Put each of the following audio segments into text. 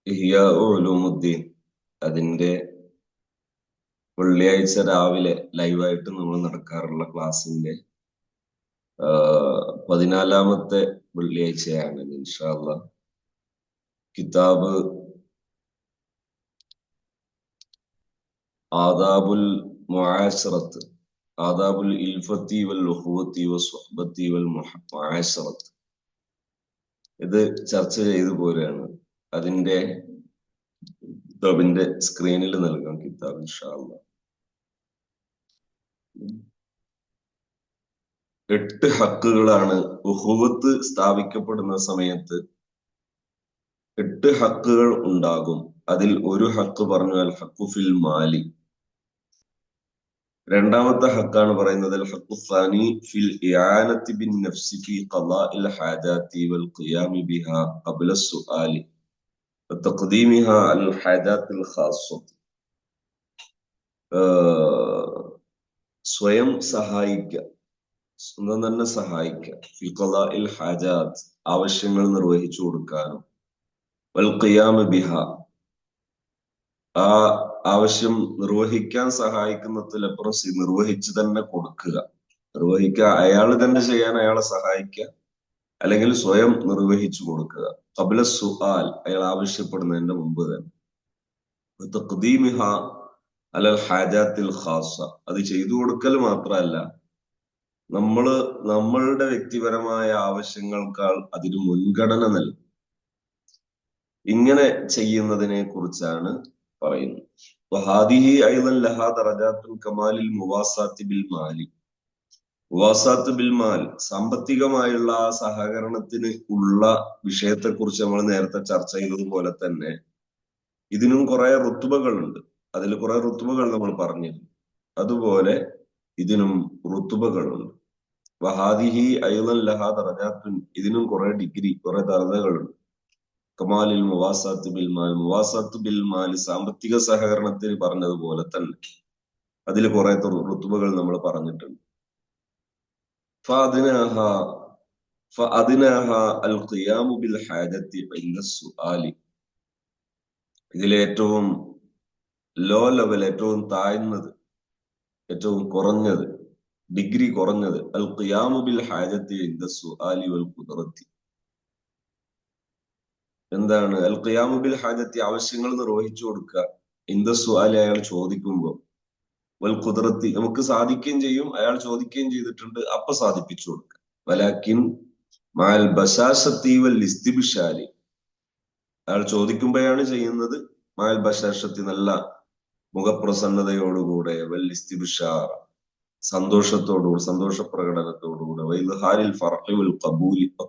ഇഹ്യാ ഉലൂമുദ്ദീൻ അതിന്റെ വെള്ളിയാഴ്ച രാവിലെ ലൈവായിട്ട് നമ്മൾ നടക്കാറുള്ള ക്ലാസ്സിന്റെ 14-ാമത്തെ വെള്ളിയാഴ്ചയാണ് ഇൻഷാ അല്ലാഹ്. കിതാബ് ആദാബുൽ മുആശറത്ത്, ആദാബുൽ ഇൽഫത്തി വൽ ഉഖുവത്തി വസ്സുഹ്ബത്തി വൽ മുആശറത്ത്, ഇത് ചർച്ച ചെയ്തു പോരാണ്. അതിന്റെ കിതാബിന്റെ സ്ക്രീനിൽ നൽകാം കിതാബ് ഇൻഷാ അല്ലാഹ്. 8 ഹക്കുകളാണ് ഉഖുവത്ത് സ്ഥാപിക്കപ്പെടുന്ന സമയത്ത് 8 ഹക്കുകൾ ഉണ്ടാകും. അതിൽ ഒരു ഹക്ക് പറഞ്ഞു അൽ ഹഖു ഫിൽ മാലി. രണ്ടാമത്തെ ഹക്കാണ് പറയുന്നത് അൽ ഹഖു സാനി ഫിൽ ഇആനത്തി ബിൻ നഫ്സി ഫി ഖളാഇൽ ഹാജാതി വൽ ഖിയാമി ബിഹാ ഖബ്ല അസ്സുആലി വതഖ്ദീമിഹാ അൽ ഹാജാത്തിൽ ഖാസ്സത്ത്. സ്വയം സഹായിക്കുക, സ്വന്തം തന്നെ സഹായിക്കുക. ഫി ഖളാഇൽ ഹാജാത്ത്, ആവശ്യങ്ങൾ നിർവഹിച്ചു കൊടുക്കാനും, വൽ ഖിയാമി ബിഹാ, ആ ആവശ്യം നിർവഹിക്കാൻ സഹായിക്കുന്നതിലപ്പുറം നിർവഹിച്ചു തന്നെ കൊടുക്കുക. നിർവഹിക്കുക, അയാൾ തന്നെ ചെയ്യാൻ അയാളെ സഹായിക്കുക, അല്ലെങ്കിൽ സ്വയം നിർവഹിച്ചു കൊടുക്കുക. ഖബ്ല സുആൽ, അയാൾ ആവശ്യപ്പെടുന്നതിന്റെ മുമ്പ് തന്നെ. തഖ്ദീമിഹ അലൽ ഹാജാത്തിൽ ഖാസ, അത് ചെയ്തു കൊടുക്കൽ മാത്രമല്ല, നമ്മളുടെ വ്യക്തിപരമായ ആവശ്യങ്ങൾക്കാൾ അതിന് മുൻഗണന നൽകും. ഇങ്ങനെ ചെയ്യുന്നതിനെ കുറിച്ചാണ് പറയുന്നത്. വഹാദിഹി അയ്ളൻ ലഹാ ദറജാത്തുൽ കമാലിൽ മുവാസാത്തി ബിൽ മാലി. മുവാസാത്ത് ബിൽ മാൽ, സാമ്പത്തികമായുള്ള ആ സഹകരണത്തിന് ഉള്ള വിഷയത്തെക്കുറിച്ച് നമ്മൾ നേരത്തെ ചർച്ച ചെയ്തതുപോലെ തന്നെ ഇതിനും കുറെ റുത്തുബകളുണ്ട്. അതിൽ കുറെ റുത്തുബകൾ നമ്മൾ പറഞ്ഞിരുന്നു. അതുപോലെ ഇതിനും റുത്തുബകളുണ്ട്. വഹാദിഹി അയ്ളൻ ലഹാ ദറജാത്തുൻ, ഇതിനും കുറെ ഡിഗ്രി, കുറെ ദർജകളുണ്ട്. കമാലിൽ മുവാസാത്ത് ബിൽ മാൽ, മുവാസാത്ത് ബിൽ മാൽ സാമ്പത്തിക സഹകരണത്തിന് പറഞ്ഞതുപോലെ തന്നെ അതിൽ കുറെ റുത്തുബകൾ നമ്മൾ പറഞ്ഞിട്ടുണ്ട്. അൽ ഖിയാമു ബിൽ ഹാജത്തി ഇൻദ സുആലി, ഇതിലേറ്റവും ലോ ലെവൽ, ഏറ്റവും താഴ്ന്നത്, ഏറ്റവും കുറഞ്ഞത്, ഡിഗ്രി കുറഞ്ഞത് അൽ ഖിയാമു ബിൽ ഹാജത്തി ഇൻദ സുആലി വൽ ഖുദ്റത്തി. എന്താണ് അൽ ഖിയാമു ബിൽ ഹാജത്തി? ആവശ്യങ്ങൾ നിർവഹിച്ചു കൊടുക്കുക. ഇൻദ സുആലി, അയാൾ ചോദിക്കുമ്പോൾ, വൽ ഖുദ്റത്തി, നമുക്ക് സാധിക്കുകയും ചെയ്യും, അയാൾ ചോദിക്കുകയും ചെയ്തിട്ടുണ്ട്, അപ്പൊ സാധിപ്പിച്ചു കൊടുക്കുക. വലാക്കിൻ മഅൽ ബശാശത്തി വൽ ഇസ്തിബ്ശാലി, അയാൾ ചോദിക്കുമ്പോഴാണ് ചെയ്യുന്നത്. മഅൽ ബശാശത്തി, നല്ല മുഖപ്രസന്നതയോടുകൂടെ, വൽ ഇസ്തിബ്ശാർ, സന്തോഷത്തോടുകൂടി, സന്തോഷ പ്രകടനത്തോടുകൂടെ, വഇദ്ഹാരിൽ ഫർഹി വൽ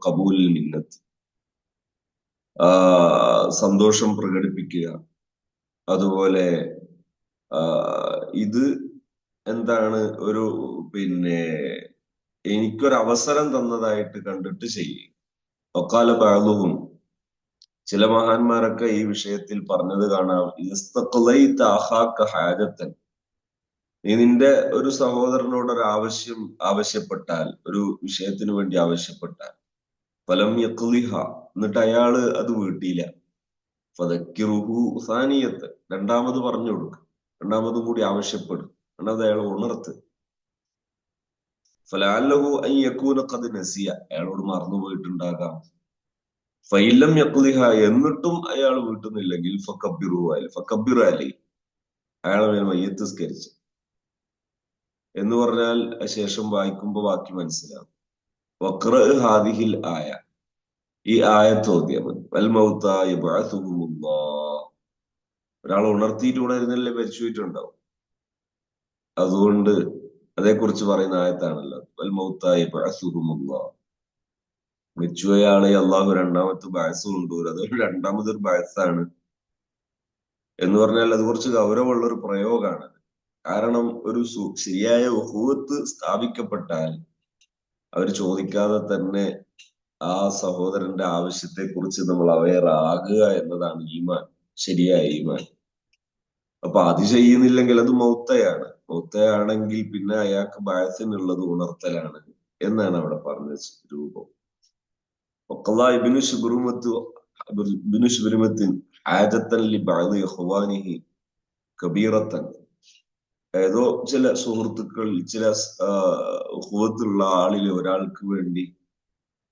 ഖബൂലിൽ മിന്നത്തി, സന്തോഷം പ്രകടിപ്പിക്കുക. അതുപോലെ ഇത് എന്താണ്, ഒരു എനിക്കൊരു അവസരം തന്നതായിട്ട് കണ്ടിട്ട് ചെയ്യുക. വഖാല ബഅ്ദുഹും, ചില മഹാന്മാരൊക്കെ ഈ വിഷയത്തിൽ പറഞ്ഞത് കാണാം, ഇസ്തഖ്ലൈത അഖാക ഹാജത്തൻ, നീ നിന്റെ ഒരു സഹോദരനോട് ഒരു ആവശ്യപ്പെട്ടാൽ, ഒരു വിഷയത്തിന് വേണ്ടി ആവശ്യപ്പെട്ടാൽ, ഫലം യഖ്ലിഹ, എന്നിട്ട് അയാള് അത് വീട്ടിയില്ല, ഫദക്കിറുഹു സാനിയത്ത്, രണ്ടാമത് പറഞ്ഞു കൊടുക്കുക, രണ്ടാമതും കൂടി ആവശ്യപ്പെടും, രണ്ടാമത് അയാൾ ഉണർത്ത്. ഫലഅല്ലഹു അൻ യകൂന ഖദ് നസിയ, അയാളോട് മറന്നുപോയിട്ടുണ്ടാകാം. ഫൈലം യഖ്ലിഹ, എന്നിട്ടും അയാൾ വീട്ടുന്നില്ലെങ്കിൽ ഫകബ്ബിറു അലൈഹി, അയാളെ മേൽ മയ്യത്ത് സ്കരിച്ചു എന്ന് പറഞ്ഞാൽ ശേഷം വായിക്കുമ്പോ ബാക്കി മനസ്സിലാവും. വഖ്റഅ ഹാദിഹിൽ ആയ, ഈ ആയത്ത് ഓതിയാൽ മതി. വൽ മൗത യബ്അസുഹുമുല്ലാഹ്, ഒരാൾ ഉണർത്തിയിട്ട് ഉണരുന്നില്ലേ മരിച്ചു പോയിട്ടുണ്ടാവും. അതുകൊണ്ട് അതേക്കുറിച്ച് പറയുന്ന ആയത്താണല്ലോ വൽ മൗത യബ്അസുഹുമുല്ലാഹ്, മരിച്ചുപോയ ആളെ അള്ളാഹു രണ്ടാമത്തെ ബഅസ് കൊണ്ടുവരും. അതൊരു രണ്ടാമതൊരു ബഅസാണ് എന്ന് പറഞ്ഞാൽ അത് കുറച്ച് ഗൗരവമുള്ള ഒരു പ്രയോഗമാണ്. കാരണം ഒരു ശരിയായ ഉഖുവത്ത് സ്ഥാപിക്കപ്പെട്ടാൽ അവർ ചോദിക്കാതെ തന്നെ ആ സഹോദരന്റെ ആവശ്യത്തെ കുറിച്ച് നമ്മൾ അവെയർ ആകുക എന്നതാണ് ഈമാൻ, ശരിയായ ഈമാൻ. അപ്പൊ അത് ചെയ്യുന്നില്ലെങ്കിൽ അത് മൗത്തയാണ്. മൗത്തയാണെങ്കിൽ പിന്നെ അയാൾക്ക് ബഅസിനുള്ളത് ഉണർത്തലാണ് എന്നാണ് അവിടെ പറഞ്ഞ രൂപം. ഇബ്നു ശുബ്രുമത്തിൻ ഹാജത്തൻ ലി ബഅദി ഇഖ്വാനിഹി കബീറത്തൻ, ഏതോ ചില സുഹൃത്തുക്കൾ, ചില ഉഖ്വത്തുള്ള ആളിലെ ഒരാൾക്ക് വേണ്ടി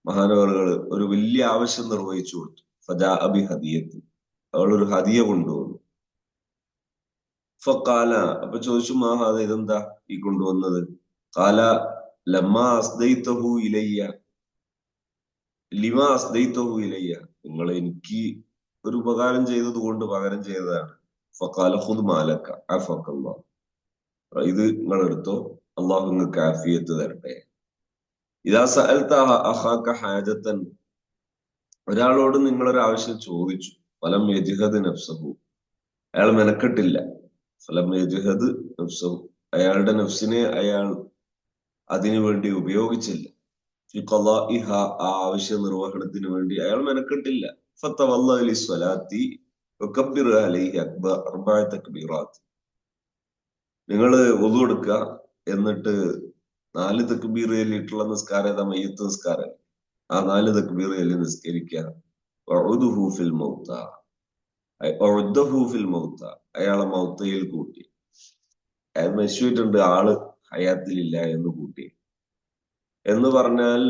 മഹാനവറുകൾ ഒരു വലിയ ആവശ്യം നിർവഹിച്ചു കൊടുത്തു. ഫജാഅ ബി ഹദിയത്തി, അവൾ ഒരു ഹദിയ കൊണ്ടുവന്നു. ഫഖാല, അപ്പൊ ചോദിച്ചു, മാ ഹാദ, ഇതെന്താ ഈ കൊണ്ടുവന്നത്? ഖാല ലമ്മാ അസ്ദൈതഹു ഇലയ്യ, ലിമാ അസ്ദൈതഹു ഇലയ്യ, നിങ്ങൾ എനിക്ക് ഒരു ഉപകാരം ചെയ്തത് കൊണ്ട് പകരം ചെയ്തതാണ്. ഫഖാല ഖുദ് മാലക അഫഖല്ലാഹ്, ഇത് നിങ്ങൾ എടുത്തോ, അള്ളാഹു നിങ്ങൾക്ക് ആഫിയത്ത് തരട്ടെ. ഇദാ സഅൽത അഖാക ഹാജത്തൻ, ഒരാളോട് നിങ്ങളൊരു ആവശ്യം ചോദിച്ചു, ഫലം യജ്ഹദ് നഫ്സഹു, അയാൾ മെനക്കെട്ടില്ല. ഫലം യജ്ഹദ് നഫ്സഹു, അയാളുടെ നഫ്സിനെ അയാൾ അതിനു വേണ്ടി ഉപയോഗിച്ചില്ല. ഫി ഖളാഇഹ, ആ ആവശ്യ നിർവഹണത്തിന് വേണ്ടി അയാൾ മെനക്കെട്ടില്ല. ഫതവല്ല ലിസ്വലാത്തി വകബ്ബിർ അലൈഹി അർബഅ തക്ബീറാത്ത്, നിങ്ങൾ വുളു എടുക്കുക, എന്നിട്ട് 4 തക്ബീർ ചൊല്ലിയിട്ടുള്ള നിസ്കാരം ഏതാ? മയ്യിത്ത് നിസ്കാരം. ആ 4 തക്ബീർ ചൊല്ലി നിസ്കരിക്കുക. വഉദുഹു ഫിൽ മൗത, വഉദ്ദഹു ഫിൽ മൗത, അയാളെ മൗത്തയിൽ കൂട്ടി. അയാൾ മരിച്ചുപോയിട്ടുണ്ട്, ആള് ഹയാത്തിലില്ല എന്ന് കൂട്ടി. എന്ന് പറഞ്ഞാൽ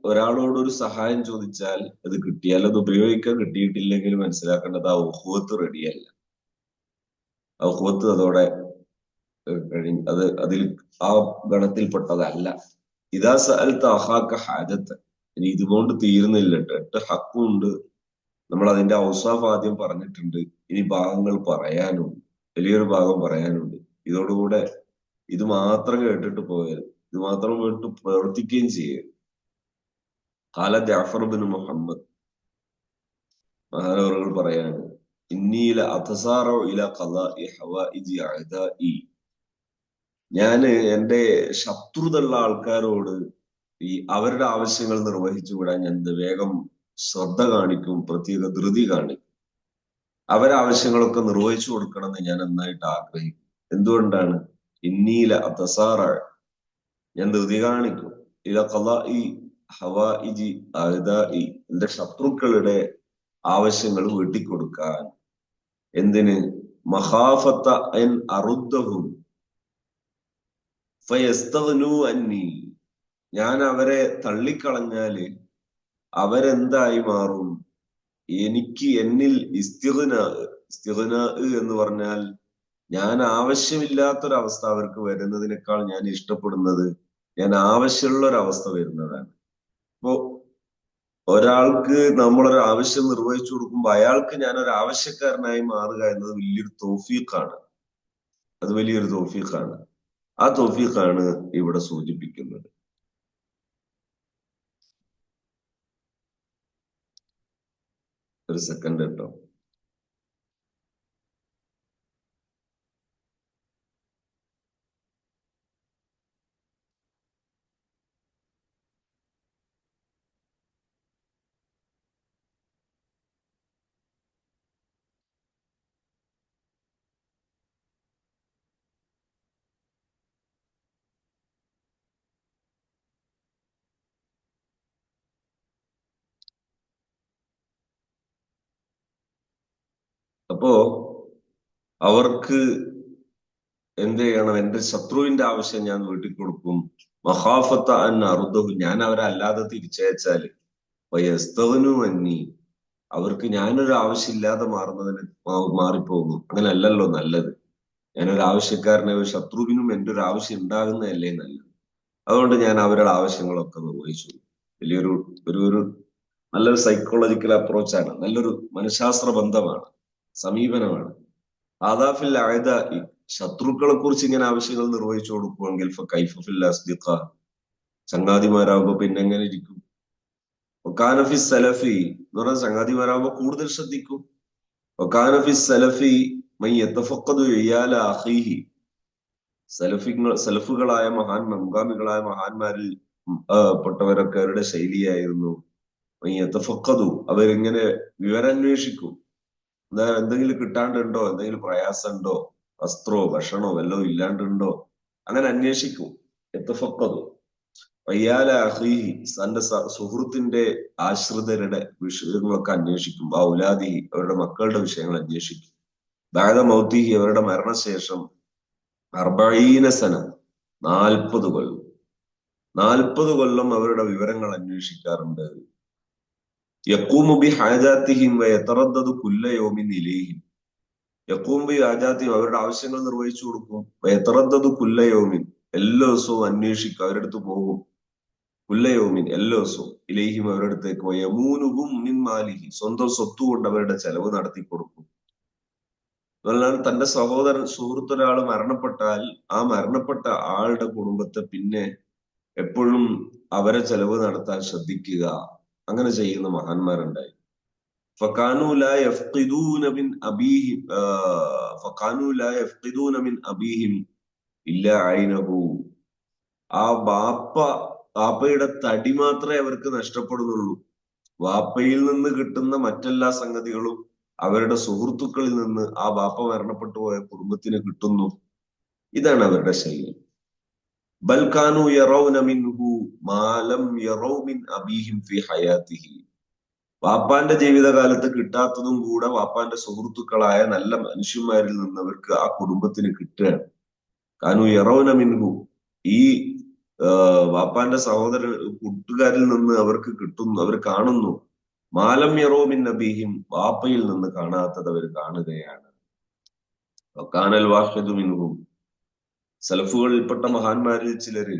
ഒരാളോട് ഒരു സഹായം ചോദിച്ചാൽ അത് കിട്ടിയാൽ അത് ഉപയോഗിക്കാൻ, കിട്ടിയിട്ടില്ലെങ്കിൽ മനസ്സിലാക്കേണ്ടത് ആ ഉഖ്വത്ത് റെഡിയല്ല, ആ ഉഖ്വത്ത് അതോടെ അതിൽ ആ ഗണത്തിൽപ്പെട്ടതല്ല. ഇദാ സഅൽത അഖാക ഹാജത്ത്, ഇനി ഇതുകൊണ്ട് തീരുന്നില്ല, 8 ഹക്കുണ്ട്. നമ്മൾ അതിന്റെ ഔസാഫ് ആദ്യം പറഞ്ഞിട്ടുണ്ട്, ഇനി ഭാഗങ്ങൾ പറയാനുണ്ട്, വലിയൊരു ഭാഗം പറയാനുണ്ട്. ഇതോടുകൂടെ ഇത് മാത്രം കേട്ടിട്ട് പോകരുത്, ഇത് മാത്രം കേട്ട് പ്രവർത്തിക്കുകയും ചെയ്യരുത്. ഖാല ജഅഫർ ബിൻ മുഹമ്മദ്, മഹാനവറുകൾ പറയാണ്, ഇന്നീല അതസാറു ഇല ഖളാഇ ഹവായിജി അഅദാഇ, ഞാന് എന്റെ ശത്രുതയുള്ള ആൾക്കാരോട് അവരുടെ ആവശ്യങ്ങൾ നിർവഹിച്ചു വിടാൻ ഞാൻ വേഗം ശ്രദ്ധ കാണിക്കും, പ്രത്യേക ധൃതി കാണിക്കും. അവരുടെ ആവശ്യങ്ങളൊക്കെ നിർവഹിച്ചു കൊടുക്കണം എന്ന് ഞാൻ നന്നായിട്ട് ആഗ്രഹിക്കും. എന്തുകൊണ്ടാണ്? ഇന്നീല അതസാറ, ഞാൻ ധൃതി കാണിക്കും, ഇല ഖളാഇ ഹവായിജി അഅദാഇ, എന്റെ ശത്രുക്കളുടെ ആവശ്യങ്ങൾ വീട്ടിക്കൊടുക്കാൻ. എന്തിന്? മഖാഫത്ത അൻ അറുദ്ദഹും ഫയസ്തഗ്നൂ അന്നി, ഞാൻ അവരെ തള്ളിക്കളഞ്ഞാല് അവരെന്തായി മാറും? എന്നിൽ ഇസ്തിഗ്നാ എന്ന് പറഞ്ഞാൽ ഞാൻ ആവശ്യമില്ലാത്തൊരവസ്ഥ അവർക്ക് വരുന്നതിനേക്കാൾ ഞാൻ ഇഷ്ടപ്പെടുന്നത് ഞാൻ ആവശ്യമുള്ള ഒരവസ്ഥ വരുന്നതാണ്. അപ്പോ ഒരാൾക്ക് നമ്മളൊരു ആവശ്യം നിർവഹിച്ചു കൊടുക്കുമ്പോൾ അയാൾക്ക് ഞാനൊരു ആവശ്യക്കാരനായി മാറുക എന്നത് വലിയൊരു തൗഫീഖാണ്. അത് വലിയൊരു തൗഫീഖാണ്. ആ തൗഫീഖാണ് ഇവിടെ സൂചിപ്പിക്കുന്നത്. ഒരു സെക്കൻഡ് കേട്ടോ. അപ്പോ അവർക്ക് എന്ത് ചെയ്യണം? എന്റെ ശത്രുവിന്റെ ആവശ്യം ഞാൻ വീട്ടിൽ കൊടുക്കും. മഹാഫത്ത അൻ അറുദഹു, ഞാൻ അവരെ അല്ലാതെ തിരിച്ചയച്ചാല് വയസ്തവനു അന്നി, അവർക്ക് ഞാനൊരു ആവശ്യമില്ലാതെ മാറിപ്പോകുന്നു. അങ്ങനെ അല്ലല്ലോ നല്ലത്. ഞാനൊരു ആവശ്യക്കാരനെ, ഒരു ശത്രുവിനും എന്റെ ഒരു ആവശ്യം ഉണ്ടാകുന്നതല്ലേ നല്ലത്. അതുകൊണ്ട് ഞാൻ അവരുടെ ആവശ്യങ്ങളൊക്കെ നിർവഹിച്ചു. വലിയൊരു ഒരു നല്ലൊരു സൈക്കോളജിക്കൽ അപ്രോച്ചാണ്, നല്ലൊരു മനഃശാസ്ത്ര ബന്ധമാണ്, സമീപനമാണ്. ആദാഫിൽ ആയത, ശത്രുക്കളെ കുറിച്ച് ഇങ്ങനെ ആവശ്യങ്ങൾ നിർവഹിച്ചു കൊടുക്കുമെങ്കിൽ കൈഫിൽ അസ്ദിഖ, ചങ്ങാതിമാരാകുമ്പോ പിന്നെ എങ്ങനെ ഇരിക്കും? ഒക്കാനഫി സലഫി എന്ന് പറഞ്ഞാൽ ചങ്ങാതിമാരാകുമ്പോ കൂടുതൽ ശ്രദ്ധിക്കും. ഒക്കാനഫി സലഫി മയ്യത്തഫഖദു ഇയാല അഖീഹി, സലഫുകളായ മുൻഗാമികളായ മഹാന്മാരിൽ പെട്ടവരൊക്കെ അവരുടെ ശൈലിയായിരുന്നു മയ്യത്തഫഖദു, അവരിങ്ങനെ വിവരാന്വേഷിക്കും. എന്തെങ്കിലും കിട്ടാണ്ടുണ്ടോ, എന്തെങ്കിലും പ്രയാസമുണ്ടോ, വസ്ത്രോ ഭക്ഷണോ വല്ലതും ഇല്ലാണ്ടുണ്ടോ, അങ്ങനെ അന്വേഷിക്കും. എത്തഫക്കതു, വയ്യാല അഹീഹി തന്റെ സുഹൃത്തിന്റെ ആശ്രിതരുടെ വിഷയങ്ങളൊക്കെ അന്വേഷിക്കും. ഔലാദിഹി അവരുടെ മക്കളുടെ വിഷയങ്ങൾ അന്വേഷിക്കും. ബാദ മൗത്തിഹി അവരുടെ മരണശേഷം അർബഈന സന 40 കൊല്ലം 40 കൊല്ലം അവരുടെ വിവരങ്ങൾ അന്വേഷിക്കാറുണ്ട്. യഖൂമു ബി ഹാജാത്തിഹിം വയതറദ്ദദു കുല്ല യൗമിൻ ഇലൈഹിം. യഖൂമു ബി ഹാജാത്തിഹിം അവരുടെ ആവശ്യങ്ങൾ നിർവഹിച്ചു കൊടുക്കും. വയതറദ്ദദു കുല്ല യൗമിൻ എല്ലാ ദിവസവും അന്വേഷിക്കും, അവരുടെ അടുത്ത് പോകും. കുല്ല യൗമിൻ എല്ലാ ദിവസവും ഇലൈഹിം അവരുടെ അടുത്തേക്ക്. വയമൂനുഹും മിൻ മാലിഹി സ്വന്തം സ്വത്ത് കൊണ്ട് അവരുടെ ചെലവ് നടത്തി കൊടുക്കും. എന്നാൽ തന്റെ സുഹൃത്തൊരാൾ മരണപ്പെട്ടാൽ ആ മരണപ്പെട്ട ആളുടെ കുടുംബത്തെ പിന്നെ എപ്പോഴും അവരെ ചെലവ് നടത്താൻ ശ്രദ്ധിക്കുക. അങ്ങനെ ചെയ്യുന്ന മഹാന്മാരുണ്ടായി. ഫകാനൂ ലാ യഫ്ഖിദൂന മിൻ അബീഹിം ഫകാനൂ ലാ യഫ്ഖിദൂന മിൻ അബീഹിം ഇല്ലാ ഐനഹു. ആ വാപ്പയുടെ തടി മാത്രമേ അവർക്ക് നഷ്ടപ്പെടുന്നുള്ളൂ. വാപ്പയിൽ നിന്ന് കിട്ടുന്ന മറ്റെല്ലാ സംഗതികളും അവരുടെ സുഹൃത്തുക്കളിൽ നിന്ന് ആ വാപ്പ മരണപ്പെട്ടു പോയ കുടുംബത്തിന് കിട്ടുന്നു. ഇതാണ് അവരുടെ ശൈലി. ബൽക്കാനു യറൗന മിൻഹു മാ ലം യറൗ മിൻ അബീഹിം ഫി ഹയാത്തിഹി. വാപ്പാന്റെ ജീവിതകാലത്ത് കിട്ടാത്തതും കൂടെ വാപ്പാന്റെ സുഹൃത്തുക്കളായ നല്ല മനുഷ്യന്മാരിൽ നിന്ന് അവർക്ക് ആ കുടുംബത്തിന് കിട്ടുകയാണ്. കാനു യറൗന മിൻഹു ഈ വാപ്പാന്റെ കൂട്ടുകാരിൽ നിന്ന് അവർക്ക് കിട്ടുന്നു, അവർ കാണുന്നു. മാലം യറോ മിൻ നബീഹിം വാപ്പയിൽ നിന്ന് കാണാത്തത് അവർ കാണുകയാണ്. കാനൽ വാഹിദു മിൻഹും സലഫുകളിൽപ്പെട്ട മഹാന്മാരിൽ ചിലര്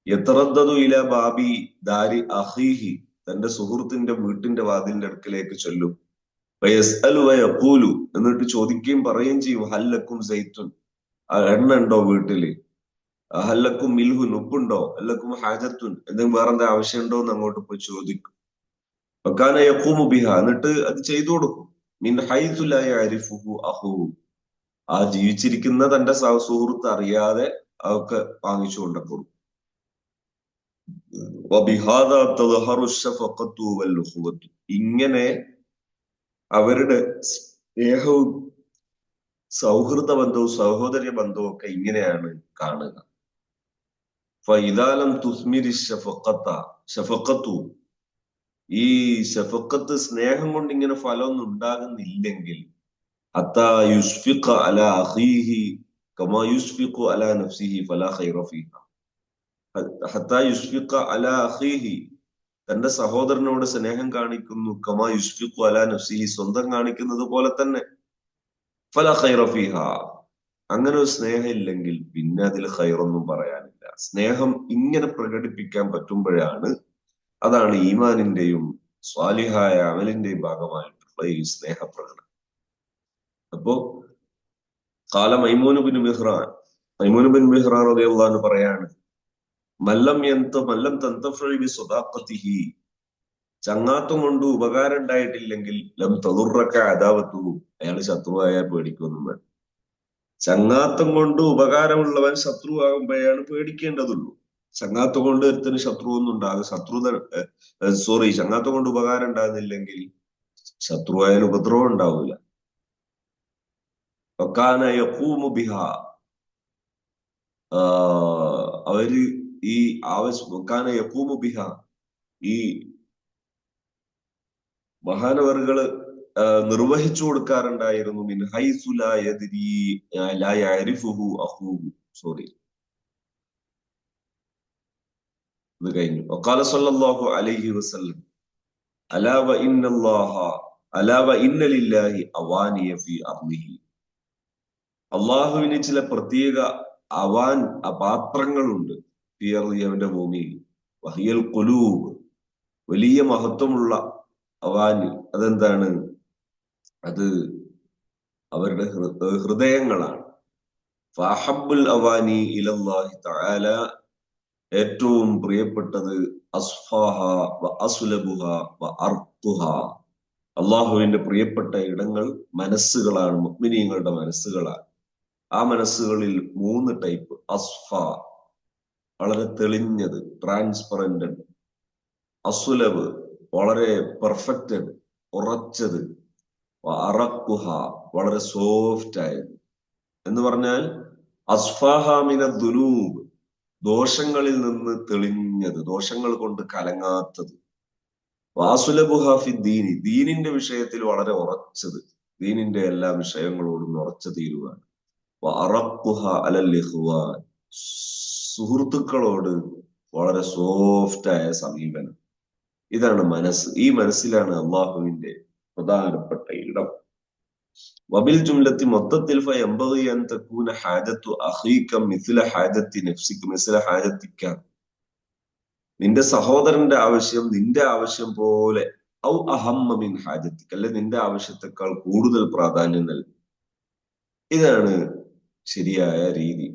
യതറദ്ദദു ഇല ബാബി ദാരി അഖീഹി തന്റെ സുഹൃത്തിന്റെ വീട്ടിന്റെ വാതിലിന്റെ അടുക്കലേക്ക് ചൊല്ലും. വയസ്അലു വയഖൂലു എന്നിട്ട് ചോദിക്കുകയും പറയുകയും ചെയ്യും. ഹല്ലക്കും സൈത്തുൻ എണ്ണ ഉണ്ടോ വീട്ടില്? ഹല്ലക്കും മിൽഹുൻ ഉപ്പുണ്ടോ? ഹല്ലക്കും ഹാജത്തുൻ എന്തെങ്കിലും വേറെന്താ ആവശ്യമുണ്ടോ എന്ന് അങ്ങോട്ട് പോയി ചോദിക്കും. വകാന യഖൂമു ബിഹ എന്നിട്ട് അത് ചെയ്തു കൊടുക്കും. മിൻ ഹൈസു ലാ യഅരിഫുഹു അഖൂഹു ആ ജീവിച്ചിരിക്കുന്ന തന്റെ സുഹൃത്ത് അറിയാതെ അതൊക്കെ വാങ്ങിച്ചു കൊണ്ടു കൊടുക്കും. ഇങ്ങനെ അവരുടെ സ്നേഹവും സൗഹൃദ ബന്ധവും സഹോദര്യ ബന്ധവും ഒക്കെ ഇങ്ങനെയാണ് കാണുക. ഫഇദാലം തുസ്മിരി ഷഫഖത്തു ഈ ഷഫഖത്ത് സ്നേഹം കൊണ്ട് ഇങ്ങനെ ഫലമൊന്നും ഉണ്ടാകുന്നില്ലെങ്കിൽ ഹത്താ യുഷ്ഫിഖ അലാ അഖീഹി കമാ യുഷ്ഫിഖു അലാ നഫ്സിഹി ഫലാ ഖൈറ ഫീഹ. ഹത്താ യുഷ്ഫിഖ അലാ അഖീഹി തന്റെ സഹോദരനോട് സ്നേഹം കാണിക്കുന്നു. കമാ യുഷ്ഫിഖു അലാ നഫ്സിഹി സ്വന്തം കാണിക്കുന്നത് പോലെ തന്നെ. ഫലാ ഖൈറ ഫീഹ അങ്ങനെ ഒരു സ്നേഹം ഇല്ലെങ്കിൽ പിന്നെ അതിൽ ഖൈറൊന്നും പറയാനില്ല. സ്നേഹം ഇങ്ങനെ പ്രകടിപ്പിക്കാൻ പറ്റുമ്പോഴാണ് അതാണ് ഈമാനിന്റെയും സ്വാലിഹായ അമലിന്റെയും ഭാഗമായിട്ടുള്ള ഈ സ്നേഹപ്രകടനം. അപ്പോ കാല മൈമൂന് ബിൻ മിഹ്റാൻ റളിയല്ലാഹു അൻഹു പറയാണ് മല്ലം തന്തഫഇ ബിസദാഖതിഹി ചങ്ങാത്തം കൊണ്ട് ഉപകാരം ഉണ്ടായിട്ടില്ലെങ്കിൽ ലം തദുറക അദാവത്തുഹു അയാൾ ശത്രുവായാൽ പേടിക്കൊന്നും വേണ്ട. ചങ്ങാത്തം കൊണ്ട് ഉപകാരമുള്ളവൻ ശത്രുവാകുമ്പോഴാണ് പേടിക്കേണ്ടതുള്ളൂ. ചങ്ങാത്തം കൊണ്ട് ഒരുത്തിന് ശത്രുവൊന്നും ചങ്ങാത്തം കൊണ്ട് ഉപകാരം ഉണ്ടാകുന്നില്ലെങ്കിൽ ശത്രുവായാൽ ഉപദ്രവം ഉണ്ടാവില്ല. വകാന യഖൂമു ബിഹാ അവര് ഈ വകാന യഖൂമു ബിഹാ ഈ മഹാനവറുകള് നിർവഹിച്ചു കൊടുക്കാറുണ്ടായിരുന്നു. മിൻ ഹൈസു ലാ യദ്രി ലാ യഅരിഫുഹു അഖൂഹു ഇത് കഴിഞ്ഞു. വഖാല സല്ലല്ലാഹു അലൈഹി വസല്ലം അലാ വ ഇന്ന ലില്ലാഹി അവാനിയ ഫീ അർളിഹി. അള്ളാഹുവിന് ചില പ്രത്യേക പാത്രങ്ങളുണ്ട് ഫീ അർളിഹി അവന്റെ ഭൂമിയിൽ. വഹിയൽ ഖുലൂബ് വലിയ മഹത്വമുള്ള അവാനി അതെന്താണ്? അത് അവരുടെ ഹൃദയങ്ങളാണ്. ഫഅഹബ്ബുൽ അവാനി ഇലല്ലാഹി തആല ഏറ്റവും പ്രിയപ്പെട്ടത് അസ്ഫാഹ വ അസ്ലബുഹ വ അർഖുഹ അള്ളാഹുവിന്റെ പ്രിയപ്പെട്ട ഇടങ്ങൾ മനസ്സുകളാണ്, മുഅ്മിനീങ്ങളുടെ മനസ്സുകളാണ്. ആ മനസ്സുകളിൽ 3 ടൈപ്പ്. അസ്ഫ വളരെ തെളിഞ്ഞത്, ട്രാൻസ്പെറന്റ്. അസുലബ് വളരെ പെർഫെക്റ്റഡ്, ഉറച്ചത്. അറഖുഹ വളരെ സോഫ്റ്റ് ആയത്. എന്ന് പറഞ്ഞാൽ അസ്ഫാഹ മിന ദുനൂബ് ദോഷങ്ങളിൽ നിന്ന് തെളിഞ്ഞത്, ദോഷങ്ങൾ കൊണ്ട് കലങ്ങാത്തത്. വാസുലബുഹാഫി ദീനി, ദീനിന്റെ വിഷയത്തിൽ വളരെ ഉറച്ചത്, ദീനിന്റെ എല്ലാ വിഷയങ്ങളോടും ഉറച്ചു തീരുവാൻ. അറഖുഹ അലൽ ഇഖ്വാൻ, സുഹൃത്തുക്കളോട് വളരെ സോഫ്റ്റായ സമീപനം. ഇതാണ് മനസ്സ്. ഈ മനസ്സിലാണ് അള്ളാഹുവിന്റെ പ്രധാനപ്പെട്ട ഇടം. വബിൽ ജുംലത്തി, മൊത്തത്തിൽ ഫയംബഗി അൻ തകൂന ഹാജത്തു അഖീക മിസ്ല ഹാജത്തി നഫ്സിക മിസ്ല ഹാജത്തിക, നിന്റെ സഹോദരന്റെ ആവശ്യം നിന്റെ ആവശ്യം പോലെ, ഔ അഹമ്മ മിൻ ഹാജത്തിക, അല്ലെ നിന്റെ ആവശ്യത്തെക്കാൾ കൂടുതൽ പ്രാധാന്യം നൽകും. ഇതാണ് ശരിയായ രീതി.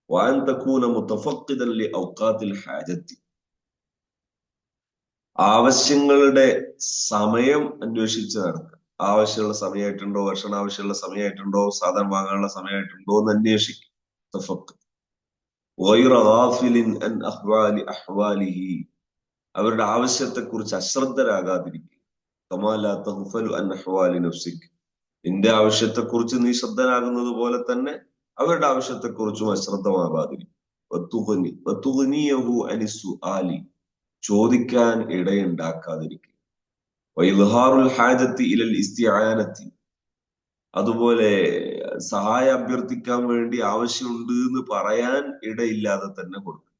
വഅൻ തകൂന മുതഫഖിദൻ ലി ഔഖാത്തിൽ ഹാജത്തി, ആവശ്യങ്ങളുടെ സമയം അന്വേഷിച്ച് നടക്കുക. ആവശ്യമുള്ള സമയമായിട്ടുണ്ടോ, ഭക്ഷണം ആവശ്യമുള്ള സമയമായിട്ടുണ്ടോ, സാധനം വാങ്ങാനുള്ള സമയമായിട്ടുണ്ടോ എന്ന് അന്വേഷിക്കും. തഫഖുദ്. ഗൈറ ഗാഫിലിൻ അൻ അഹ്വാലിഹി, അവരുടെ ആവശ്യത്തെക്കുറിച്ച് അശ്രദ്ധരാകാതിരിക്കുക. കമാ ലാ തഗ്ഫലു അൻ അഹ്വാലി നഫ്സിക്, നിന്റെ ആവശ്യത്തെക്കുറിച്ച് നീ ശ്രദ്ധനാകുന്നത് പോലെ തന്നെ അവരുടെ ആവശ്യത്തെക്കുറിച്ചും അശ്രദ്ധമാകാതിരിക്കും. വതുഗ്നിയഹു അനി സുആലി, ചോദിക്കാൻ ഇടയുണ്ടാക്കാതിരിക്കുക. വഇദ്ഹാറുൽ ഹാജത്തി ഇലൽ ഇസ്തിആനത്തി, അതുപോലെ സഹായം അഭ്യർത്ഥിക്കാൻ വേണ്ടി ആവശ്യമുണ്ട് എന്ന് പറയാൻ ഇടയില്ലാതെ തന്നെ കൊടുക്കും.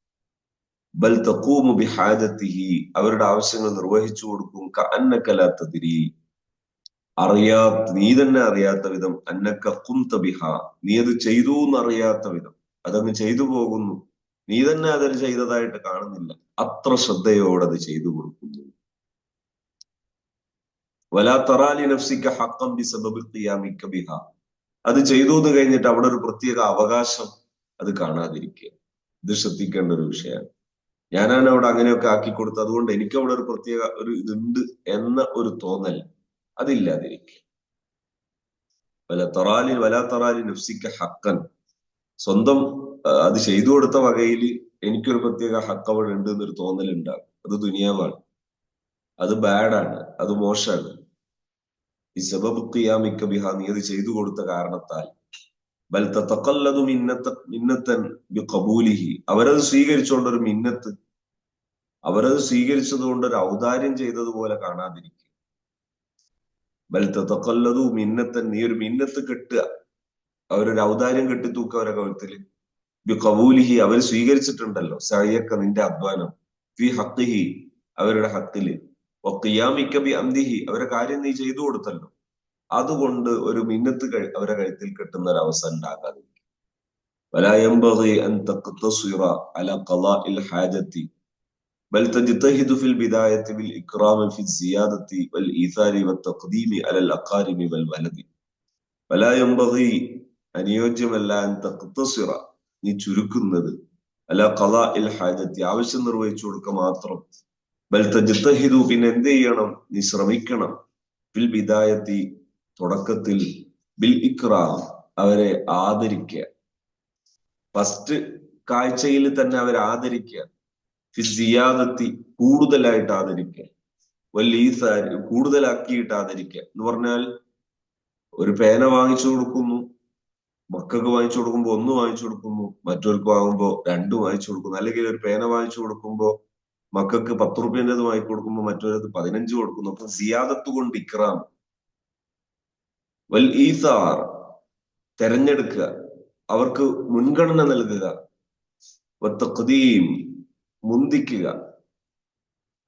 ബൽ തഖൂമു ബിഹാജത്തിഹി, അവരുടെ ആവശ്യങ്ങൾ നിർവഹിച്ചു കൊടുക്കും. കഅന്നക ലാ തദ്രി, നീ തന്നെ അറിയാത്ത വിധം. അന്നക ഖുംത ബിഹാ, നീ അത് ചെയ്തു എന്നറിയാത്ത വിധം, അതങ്ങ് ചെയ്തു പോകുന്നു, നീ തന്നെ അതിൽ ചെയ്തതായിട്ട് കാണുന്നില്ല. അത്ര ശ്രദ്ധയോടെ അത് ചെയ്തു കൊടുക്കുന്നു. വലാ തറാലി നഫ്സിക ഹഖ്ഖൻ ബിസബബി ഖിയാമിക ബിഹാ, അത് ചെയ്തു എന്ന് കഴിഞ്ഞിട്ട് അവിടെ ഒരു പ്രത്യേക അവകാശം അത് കാണാതിരിക്കുക. ഇത് ശ്രദ്ധിക്കേണ്ട ഒരു വിഷയമാണ്. ഞാനാണ് അവിടെ അങ്ങനെയൊക്കെ ആക്കി കൊടുത്തത്, അതുകൊണ്ട് എനിക്ക് അവിടെ ഒരു പ്രത്യേക ഒരു ഇതുണ്ട് എന്ന ഒരു തോന്നൽ അതില്ലാതിരിക്കുക. വലാ തറാലി നഫ്സിക ഹഖ്ഖൻ, സ്വന്തം അത് ചെയ്തു കൊടുത്ത വകയിൽ എനിക്കൊരു പ്രത്യേക ഹക്ക് അവിടെ ഉണ്ട് എന്നൊരു തോന്നൽ ഉണ്ടാകും. അത് ദുനിയാവാണ്, അത് ബാഡാണ്, അത് മോശമാണ്. ഈ സബബ് ഖിയാമിക ബിഹാ, നീ അത് ചെയ്തു കൊടുത്ത കാരണത്താൽ. ബൽ തതഖല്ലദു മിന്നത്തൻ ബിഖബൂലിഹി, അവരത് സ്വീകരിച്ചുകൊണ്ട് ഒരു മിന്നത്ത്, അവരത് സ്വീകരിച്ചത് കൊണ്ട് ഒരു ഔദാര്യം ചെയ്തതുപോലെ കാണാതിരിക്കുക. ബൽ തതഖല്ലദു മിന്നത്തൻ, നീ ഒരു മിന്നത്ത് കെട്ടുക, അവരൊരു ഔദാര്യം കെട്ടിത്തൂക്കുക അവരെ കഴുത്തില്. ബിഖബൂലിഹി, അവർ സ്വീകരിച്ചിട്ടുണ്ടല്ലോ, സഅയക, നിന്റെ അധ്വാനം. ഫി ഹഖ്ഖിഹി, അവരുടെ ഹക്കില്. വഖിയാമിക ബിഅംദിഹി, അവരെ കാര്യം നീ ചെയ്തു കൊടുത്തല്ലോ, അതുകൊണ്ട് ഒരു മിന്നത്ത് അവരെ കഴുത്തിൽ കെട്ടുന്ന ഒരു അവസ്ഥ ഉണ്ടാകാതെ. വലാ യൻബഗി അൻ തഖ്തസിറ അലാ ഖളാഇൽ ഹാജത്തി ബൽ തജ്തഹിദു ഫിൽ ബിദായത്തി ബിൽ ഇക്റാമി ഫി സിയാദത്തി വൽ ഈസാരി വത്തഖ്ദീമി അലൽ അഖാരിബി വൽ വലദി. വലാ യൻബഗി, അനുയോജ്യമല്ല, അൻ തഖ്തസിറ, നീ ചുരുക്കുന്നത്, അലാ ഖളാഇൽ ഹാജത്തി, ആവശ്യം നിർവഹിച്ചു കൊടുക്കുക മാത്രം. ബൽ തജ്തഹിദു, പിന്നെ എന്ത് ചെയ്യണം, നീ ശ്രമിക്കണം. ഫിൽ ബിദായത്തി, തുടക്കത്തിൽ. ബിൽ ഇക്റാം, അവരെ ആദരിക്കുക, ഫസ്റ്റ് കാഴ്ചയിൽ തന്നെ അവരെ ആദരിക്കുക. ഫി സിയാദത്തി, കൂടുതലായിട്ട് ആദരിക്കുക. വൽ ഈസാരി, കൂടുതലാക്കിയിട്ട് ആദരിക്കുക എന്ന് പറഞ്ഞാൽ, ഒരു പേന വാങ്ങിച്ചു കൊടുക്കുന്നു, മക്കൾക്ക് വാങ്ങിച്ചു കൊടുക്കുമ്പോൾ 1 വാങ്ങിച്ചു കൊടുക്കുന്നു, മറ്റവർക്ക് വാങ്ങുമ്പോൾ 2 വാങ്ങിച്ചു കൊടുക്കുന്നു. അല്ലെങ്കിൽ ഒരു പേന വാങ്ങിച്ചു കൊടുക്കുമ്പോൾ മക്കൾക്ക് 10 റുപ്യൻ്റെത് വാങ്ങിച്ചു കൊടുക്കുമ്പോൾ മറ്റൊരത് 15 കൊടുക്കുന്നു. അപ്പൊ സിയാദത്ത് കൊണ്ട് ഇക്റാം. വൽ ഈസാർ, തെരഞ്ഞെടുക്കുക, അവർക്ക് മുൻഗണന നൽകുക. വത്തഖ്ദീം, മുന്തിക്കുക.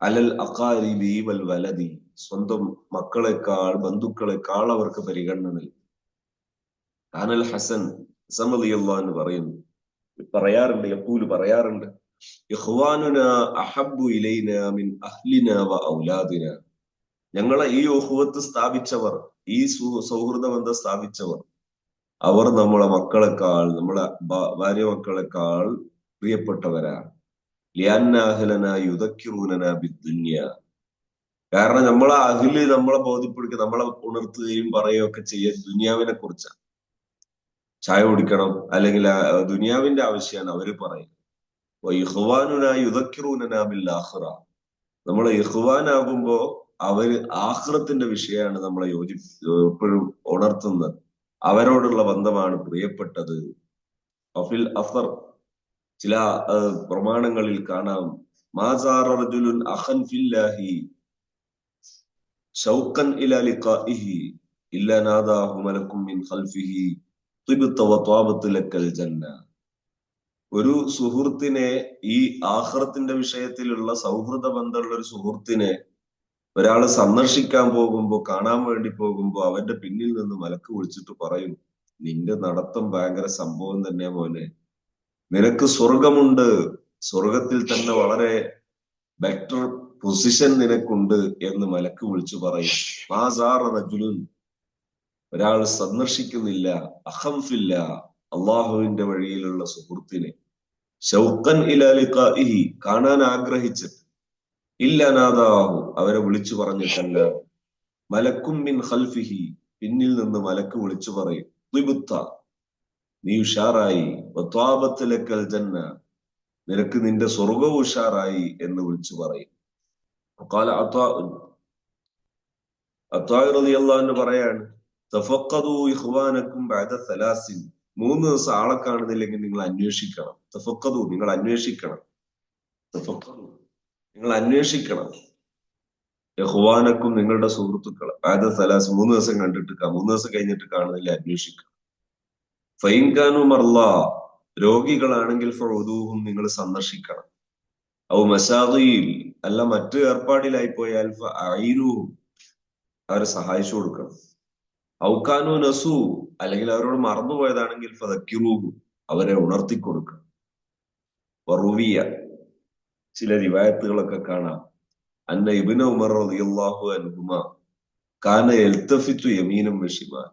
അലൽ അഖാരിബി വൽ വലദി, സ്വന്തം മക്കളെക്കാൾ ബന്ധുക്കളെക്കാൾ അവർക്ക് പരിഗണന നൽകുക. കാനൽ ഹസൻ റളിയല്ലാഹു അൻഹു പറയുന്നു, പറയാറുണ്ട്, യഖൂലു, പറയാറുണ്ട്, ഇഖ്വാനുനാ അഹബ്ബു ഇലൈനാ മിൻ അഹ്ലിനാ വ ഔലാദിനാ, ഞങ്ങളെ ഈ ഉഖുവത്ത് സ്ഥാപിച്ചവർ, ഈ സൗഹൃദ ബന്ധം സ്ഥാപിച്ചവർ, അവർ നമ്മളെ മക്കളെക്കാൾ, നമ്മളെ ഭാര്യ മക്കളെക്കാൾ പ്രിയപ്പെട്ടവരാണ്. ലിഅന്ന അഹ്ലനാ യുദക്കിറൂനനാ ബിദ്ദുനിയ, കാരണം നമ്മളെ അഹ്ല് നമ്മളെ ബോധ്യപ്പെടുക, നമ്മളെ ഉണർത്തുകയും പറയുകയും ഒക്കെ ചെയ്യുക ദുനിയാവിനെ കുറിച്ചാണ്. ചായ കുടിക്കണം, അല്ലെങ്കിൽ ദുനിയാവിന്റെ ആവശ്യമാണ് അവര് പറയുന്നത്. ഇഖ്വാനുനാ യുദക്കിറൂനനാ ബിൽ ആഖിറ, നമ്മളെ ഇഖ്വാനാകുമ്പോ അവര് ആഖിറത്തിന്റെ വിഷയമാണ് നമ്മളെ എപ്പോഴും ഉണർത്തുന്നത്. അവരോടുള്ള ബന്ധമാണ് പ്രിയപ്പെട്ടത്. അഫിൽ അഫർ, ചില പ്രമാണങ്ങളിൽ കാണാം മാസാറ റജുലുൻ അഖൻ ഫില്ലാഹി ഷൗഖൻ ഇലാ ലിഖാഇഹി ഇല്ലാ നാദാഹു മലക്കും മിൻ ഖൽഫിഹി തിബ്ത വത്വാബത ലക്കൽ ജന്ന. ഒരു സുഹൃത്തിനെ, ഈ ആഖിറത്തിന്റെ വിഷയത്തിലുള്ള സൗഹൃദ ബന്ധമുള്ള ഒരു സുഹൃത്തിനെ ഒരാള് സന്ദർശിക്കാൻ പോകുമ്പോ, കാണാൻ വേണ്ടി പോകുമ്പോ അവന്റെ പിന്നിൽ നിന്ന് മലക്ക് വിളിച്ചിട്ട് പറയും, നിന്റെ നടത്തം ഭയങ്കര സംഭവം തന്നെ മോനെ, നിനക്ക് സ്വർഗമുണ്ട്, സ്വർഗത്തിൽ തന്നെ വളരെ ബെറ്റർ പൊസിഷൻ നിനക്കുണ്ട് എന്ന് മലക്ക് വിളിച്ചു പറയും. മാസാറ റജുലുൻ, ഒരാൾ സന്ദർശിക്കുന്നില്ല, അഖംഫില്ല, അള്ളാഹുവിന്റെ വഴിയിലുള്ള സുഹൃത്തിനെ, ഷൗഖൻ ഇലാ ലിഖാഇഹി, കാണാൻ ആഗ്രഹിച്ചിട്ട്, ഇല്ല നാദാഹു, അവരെ വിളിച്ചു പറഞ്ഞിട്ടല്ല, മലക്കും മിൻ ഖൽഫിഹി, പിന്നിൽ നിന്ന് മലക്ക് വിളിച്ചു പറയും, ത്വിബ്ത, നീ ഉഷാറായി, വത്വാബത ലക്കൽ ജന്ന, നിനക്ക് നിന്റെ സ്വർഗവും ഉഷാറായി എന്ന് വിളിച്ചു പറയും. ഖാല അത്വാ റളിയല്ലാഹു അൻഹു പറയാണ്, തഫഖദു ഇഖ്വാനക്കും ബഅദ സലാസിൻ, 3 ദിവസം ആളെ കാണുന്നില്ലെങ്കിൽ നിങ്ങൾ അന്വേഷിക്കണം. തഫഖദു, നിങ്ങൾ അന്വേഷിക്കണം. തഫഖദു, നിങ്ങൾ അന്വേഷിക്കണം. ഇഖ്വാനക്കും, നിങ്ങളുടെ സുഹൃത്തുക്കളെ, ബഅദ സലാസ്, 3 ദിവസം കണ്ടിട്ട് 3 ദിവസം കഴിഞ്ഞിട്ട് കാണുന്നില്ല, അന്വേഷിക്കണം. ഫൈൻ കാനു മർളാ, രോഗികളാണെങ്കിൽ ഫഉദൂഹും, നിങ്ങൾ സന്ദർശിക്കണം. ഔ മസാഗീൽ, അല്ല മറ്റു ഏർപ്പാടിലായി പോയാൽ ഫഅഈനുഹും, അവരെ സഹായിച്ചു കൊടുക്കണം. ഔക്കാനു നസു, അല്ലെങ്കിൽ അവരോട് മറന്നുപോയതാണെങ്കിൽ ഫദക്കിറൂഹു, അവരെ ഉണർത്തി കൊടുക്കണം. വറുവിയ, ചില റിവായത്തുകളൊക്കെ കാണാം, അന്ന ഇബ്നു ഉമർ റളിയല്ലാഹു അൻഹുമ കാന യൽതഫിതു യമീനം വശിമാൽ,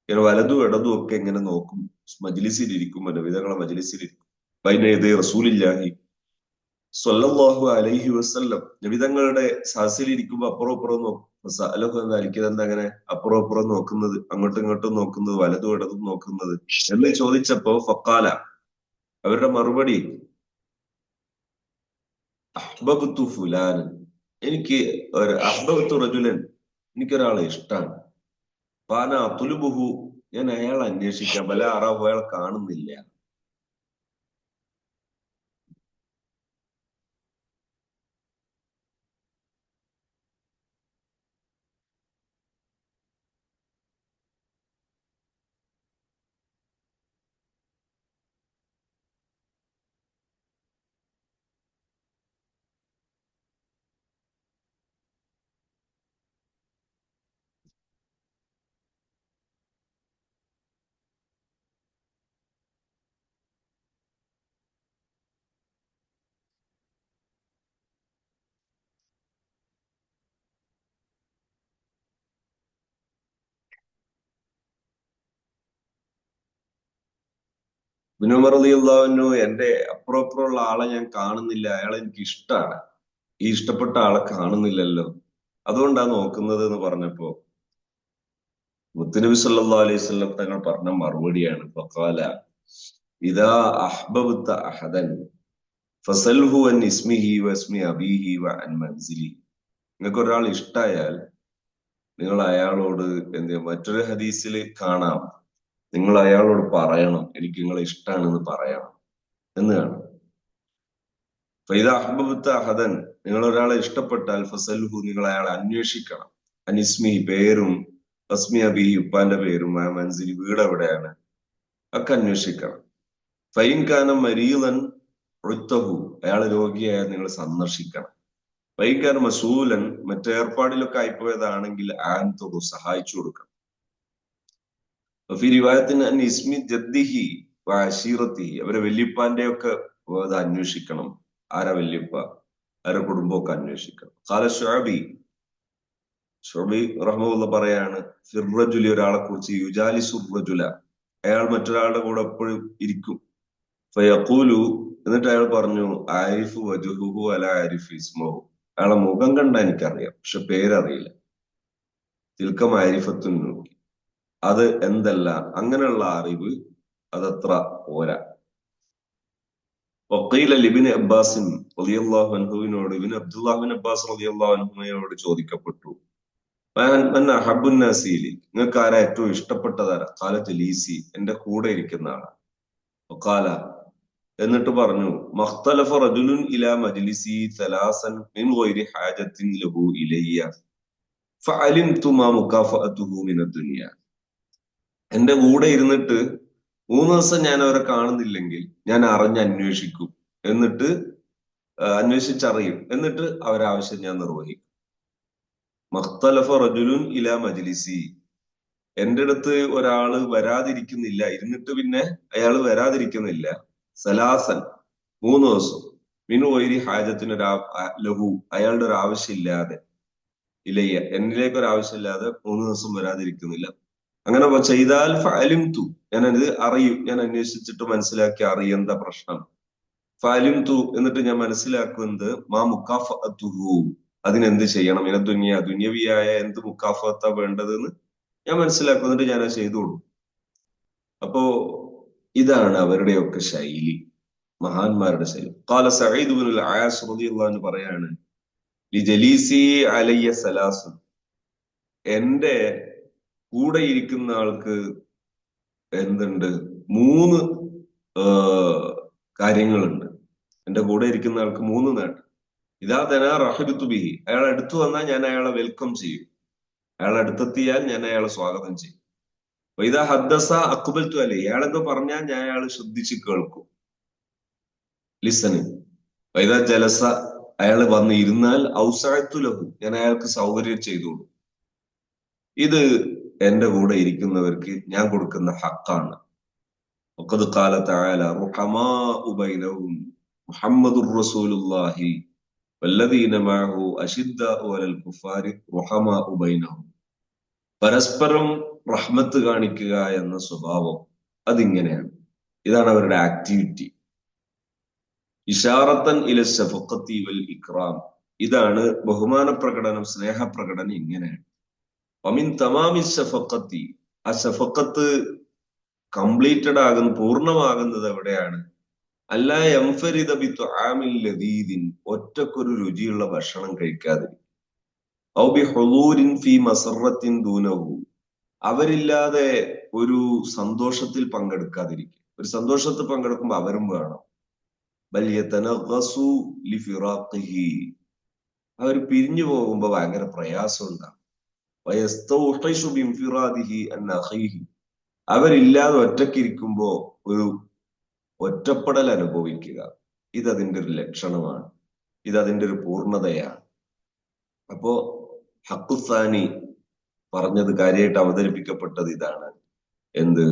ഇങ്ങനെ വലതും ഇടതും ഒക്കെ ഇങ്ങനെ നോക്കും, മജ്ലിസിലിരിക്കും, നബിതങ്ങളെ മജ്ലിസിലിരിക്കും. ബൈന യദൈ റസൂലില്ലാഹി സ്വല്ലല്ലാഹു അലൈഹി വസല്ലം, നബിതങ്ങളുടെ സദസ്സിലിരിക്കുമ്പോ അപ്പുറം ഇപ്പുറം നോക്കും. എന്താ അങ്ങനെ അപ്പുറം ഇപ്പുറം നോക്കുന്നത്, അങ്ങോട്ടും ഇങ്ങോട്ടും നോക്കുന്നത്, വലതും ഇടതും നോക്കുന്നത് എന്ന് ചോദിച്ചപ്പോ ഫഖാല, അവരുടെ മറുപടി, അഹ്ബബ്തു ഫുലാൻ, എനിക്ക് അഹ്ബബ്തു റജുലൻ, എനിക്കൊരാളെ ഇഷ്ടമാണ്. ഫാന അതുലുബുഹു, ഞാൻ അയാളെ അന്വേഷിക്കാം, ബല അറാഹു, അയാൾ കാണുന്നില്ല. ഇബ്നു ഉമർ റളിയല്ലാഹു അൻഹു, എന്റെ അപ്പുറം ഇപ്പുറമുള്ള ആളെ ഞാൻ കാണുന്നില്ല, അയാളെ എനിക്ക് ഇഷ്ടമാണ്, ഈ ഇഷ്ടപ്പെട്ട ആളെ കാണുന്നില്ലല്ലോ, അതുകൊണ്ടാണ് നോക്കുന്നത് എന്ന് പറഞ്ഞപ്പോ മുത്തുനബി സല്ലല്ലാഹു അലൈഹി വസല്ലം തങ്ങൾ പറഞ്ഞ മറുപടിയാണ്, ഫഖാല ഇദാ അഹ്ബബ്ത അഹദൻ ഫസൽഹു അൻ ഇസ്മിഹി വസ്മി അബീഹി വഅൻ മൻസിലി, നിങ്ങൾക്ക് ഒരാൾ ഇഷ്ടായാൽ നിങ്ങൾ അയാളോട് മറ്റൊരു ഹദീസിൽ കാണാം, നിങ്ങൾ അയാളോട് പറയണം, എനിക്ക് നിങ്ങളെ ഇഷ്ടമാണെന്ന് പറയണം എന്ന് കാണാം. ഫൈദ അഹ്ബബ്ത അഹദൻ, നിങ്ങൾ ഒരാളെ ഇഷ്ടപ്പെട്ടാൽ ഫസൽഹു, നിങ്ങൾ അയാളെ അന്വേഷിക്കണം, അനിസ്മി, പേരും, അസ്മി അബിഹി, ഉപ്പാന്റെ പേരും, ആ മൻസിലി, വീട് എവിടെയാണ്, ഒക്കെ അന്വേഷിക്കണം. ഫൈൻ കാനം മരീലൻ റുത്തഹു, അയാൾ രോഗിയായാൽ നിങ്ങൾ സന്ദർശിക്കണം. ഫൈൻ കാനം മസൂലൻ, മറ്റേർപ്പാടിലൊക്കെ ആയിപ്പോയതാണെങ്കിൽ ആൻതുഹു, സഹായിച്ചു കൊടുക്കണം. റിവായത്തിന് ഇസ്മി ജദ്ദിഹി വഅശീറത്തിഹി, അവരെ വല്യപ്പാന്റെ ഒക്കെ അത് അന്വേഷിക്കണം, ആരാ വല്യപ്പ, ആരെ കുടുംബമൊക്കെ അന്വേഷിക്കണം. ഖാല ശുഅബി, ശുഅബി റഹ്മത്തുള്ളാഹി പറയാണ്, ഫിർറജുലി, ഒരാളെ കുറിച്ച്, യുജാലിസുർ റജുല, അയാൾ മറ്റൊരാളുടെ കൂടെ എപ്പോഴും ഇരിക്കും. ഫയഖൂലു, എന്നിട്ട് അയാൾ പറഞ്ഞു, ആരിഫു വജുഹുഹു അല ആരിഫു ഇസ്മഹു, അയാളെ മുഖം കണ്ട എനിക്കറിയാം, പക്ഷെ പേരറിയില്ല. തിൽക്ക മാരിഫത്തുൻ, അത് എന്തല്ല, അങ്ങനെയുള്ള അറിവ് അതത്ര പോരാ. വഖീല ലിബ്നു അബ്ബാസ് റളിയല്ലാഹു അൻഹുവിനോട്, ഇബ്നു അബ്ദുല്ലാഹ് ബിൻ അബ്ബാസ് റളിയല്ലാഹു അൻഹുവിനോട് ചോദിക്കപ്പെട്ടു, മൻ അഹബ്ബുൻ നാസി ഇലൈക, നിങ്ങൾക്ക് ആരാ ഏറ്റവും ഇഷ്ടപ്പെട്ടതാരാ? ഖാല ജലീസി, എന്റെ കൂടെ ഇരിക്കുന്ന ആളാണ്. വഖാല, എന്നിട്ട് പറഞ്ഞു മഖ്തലഫ റജുലുൻ ഇലാ മജ്ലിസി സലാസൻ മിൻ ഗൈരി ഹാജത്തിൻ ലഹു ഇലയ്യ ഫഅലിംതു മാ മുകാഫഅതുഹു മിനദ് ദുനിയ. എന്റെ കൂടെ ഇരുന്നിട്ട് 3 ദിവസം ഞാൻ അവരെ കാണുന്നില്ലെങ്കിൽ ഞാൻ അന്വേഷിക്കും, എന്നിട്ട് അന്വേഷിച്ചറിയും, എന്നിട്ട് അവരാവശ്യം ഞാൻ നിർവഹിക്കും. മഖ്തലഫ റജുലുൻ ഇലാ മജ്ലിസി, എന്റെ അടുത്ത് ഒരാള് വരാതിരിക്കുന്നില്ല, ഇരുന്നിട്ട് പിന്നെ അയാൾ വരാതിരിക്കുന്നില്ല. സലാസൻ 3 ദിവസം, മിനു ഒയിരി ഹാജത്തിന് ലഹു, അയാളുടെ ഒരു ആവശ്യമില്ലാതെ, ഇലയ്യ എന്നിലേക്ക് ഒരു ആവശ്യമില്ലാതെ 3 ദിവസം വരാതിരിക്കുന്നില്ല. അങ്ങനെ ചെയ്താൽ ഫഅലിംതു, ഞാൻ അത് അറിയും, ഞാൻ അന്വേഷിച്ചിട്ട് മനസ്സിലാക്കി അറിയും എന്താ പ്രശ്നം. ഫഅലിംതു, എന്നിട്ട് ഞാൻ മനസ്സിലാക്കുന്നത് മാ മുകാഫഅതുഹു, അതിനെന്ത് ചെയ്യണം, ദുന്യവിയായ എന്ത് മുക്കാഫത്താ വേണ്ടതെന്ന് ഞാൻ മനസ്സിലാക്കുന്നുണ്ട്, ഞാൻ അത് ചെയ്തു കൊടുക്കും. അപ്പോ ഇതാണ് അവരുടെയൊക്കെ ശൈലി, മഹാന്മാരുടെ ശൈലി. ഖാല സഈദ് ഇബ്നുൽ ആസ് റളിയല്ലാഹു അൻഹു പറയാണ്, ലിജലീസി അലയ്യ സലാസുൻ, എന്റെ കൂടെ ഇരിക്കുന്ന ആൾക്ക് എന്തുണ്ട്, 3 കാര്യങ്ങളുണ്ട്. എന്റെ കൂടെ ഇരിക്കുന്ന ആൾക്ക് 3 നേട്ടം. ഇതാ തനാ റഹബിത്തു ബിഹി, അയാൾ അടുത്തു വന്നാൽ ഞാൻ അയാളെ വെൽക്കം ചെയ്യും, അയാൾ അടുത്തെത്തിയാൽ ഞാൻ അയാളെ സ്വാഗതം ചെയ്യും. ഇതാ ഹദ്ദസ അക്ബൽത്തു അലൈഹി, അയാളെന്തോ പറഞ്ഞാൽ ഞാൻ അയാൾ ശ്രദ്ധിച്ച് കേൾക്കും, ലിസണിങ്. ഇതാ ജലസ, അയാൾ വന്ന് ഇരുന്നാൽ ഔസഅത്തു ലഹു, ഞാൻ അയാൾക്ക് സൗകര്യം ചെയ്തോളൂ. ഇത് എന്റെ കൂടെ ഇരിക്കുന്നവർക്ക് ഞാൻ കൊടുക്കുന്ന ഹക്കാണ്. വഖദ് ഖാല തആല റുഹമാഉ ബൈനഹും മുഹമ്മദുർ റസൂലുള്ളാഹി വല്ലദീന മഅഹു അശിദ്ദാഉ അലൽ കുഫാരി റുഹമാഉ ബൈനഹും. പരസ്പരം റഹ്മത്ത് കാണിക്കുക എന്ന സ്വഭാവം അതിങ്ങനെയാണ്, ഇതാണ് അവരുടെ ആക്ടിവിറ്റി. ഇഷാറത്തൻ ഇല ശഫഖത്തി വൽ ഇക്റാം, ഇതാണ് ബഹുമാന പ്രകടനം, സ്നേഹപ്രകടനം ഇങ്ങനെയാണ്. വമിൻ തമാമി ശഫഖത്തി, ആ ശഫഖത്ത് കംപ്ലീറ്റഡ് ആകുന്ന, പൂർണ്ണമാകുന്നത് എവിടെയാണ്, അല്ലാ യംഫരിദ ബിത്വആമിൻ ലദീദിൻ, ഒറ്റക്കൊരു രുചിയുള്ള ഭക്ഷണം കഴിക്കാതിരിക്കും. ഔ ബിഹുളൂരിൻ ഫീ മസറത്തിൻ ദൂനഹു, അവരില്ലാതെ ഒരു സന്തോഷത്തിൽ പങ്കെടുക്കാതിരിക്കും. ഒരു സന്തോഷത്തിൽ പങ്കെടുക്കുമ്പോൾ അവരും വേണം. ബൽ യതനഗസു ലിഫിറാഖിഹി, അവർ പിരിഞ്ഞു പോകുമ്പോ ഭയങ്കര പ്രയാസം ഉണ്ടാകും. വയസ്തൗഹിഷു ബിൻഫിറാദിഹി അൻ അഖീഹി, അവരില്ലാതെ ഒറ്റക്കിരിക്കുമ്പോ ഒരു ഒറ്റപ്പെടൽ അനുഭവിക്കുക, ഇതതിന്റെ ഒരു ലക്ഷണമാണ്, ഇതതിന്റെ ഒരു പൂർണ്ണതയാണ്. അപ്പോ ഹഖുസാനി പറഞ്ഞത്, കാര്യമായിട്ട് അവതരിപ്പിക്കപ്പെട്ടത് ഇതാണ്. എന്ത്,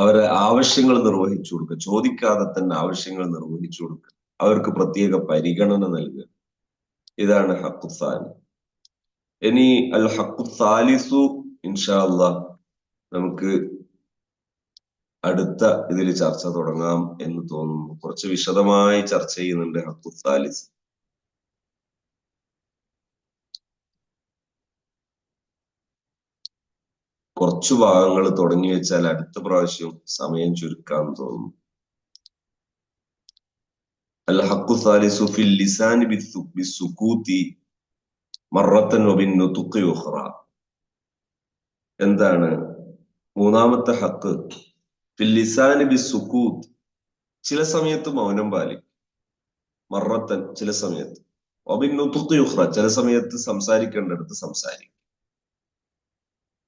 അവരെ ആവശ്യങ്ങൾ നിർവഹിച്ചു കൊടുക്കുക, ചോദിക്കാതെ തന്നെ ആവശ്യങ്ങൾ നിർവഹിച്ചു കൊടുക്കുക, അവർക്ക് പ്രത്യേക പരിഗണന നൽകുക, ഇതാണ് ഹഖുസാനി. ഇനി അൽ ഹഖുസാലിസു ഇൻഷാ അല്ലാഹ് നമുക്ക് അടുത്ത ഇതിൽ ചർച്ച തുടങ്ങാം എന്ന് തോന്നുന്നു. കുറച്ച് വിശദമായി ചർച്ച ചെയ്യുന്നുണ്ട് ഹഖുസാലിസ്. കുറച്ചു ഭാഗങ്ങൾ തുടങ്ങി വെച്ചാൽ അടുത്ത പ്രാവശ്യം സമയം ചുരുക്കാൻ തോന്നുന്നു. അൽ ഹഖുസാലിസു ഫിൽ ലിസാനി ബിസ്സുകൂതി മറത്തൻ വബിന്നുതുഖി ഉഖ്റ, എന്താണ് മൂന്നാമത്തെ ഹക്ക്? ഫിൽ ലിസാനി ബിസ്സുകൂത്ത്, ചില സമയത്ത് മൗനം പാലിക്കും. മറത്തൻ, ചില സമയത്ത്. വബിന്നുതുഖി ഉഖ്റ, ചില സമയത്ത് സംസാരിക്കേണ്ടടുത്ത് സംസാരിക്കും.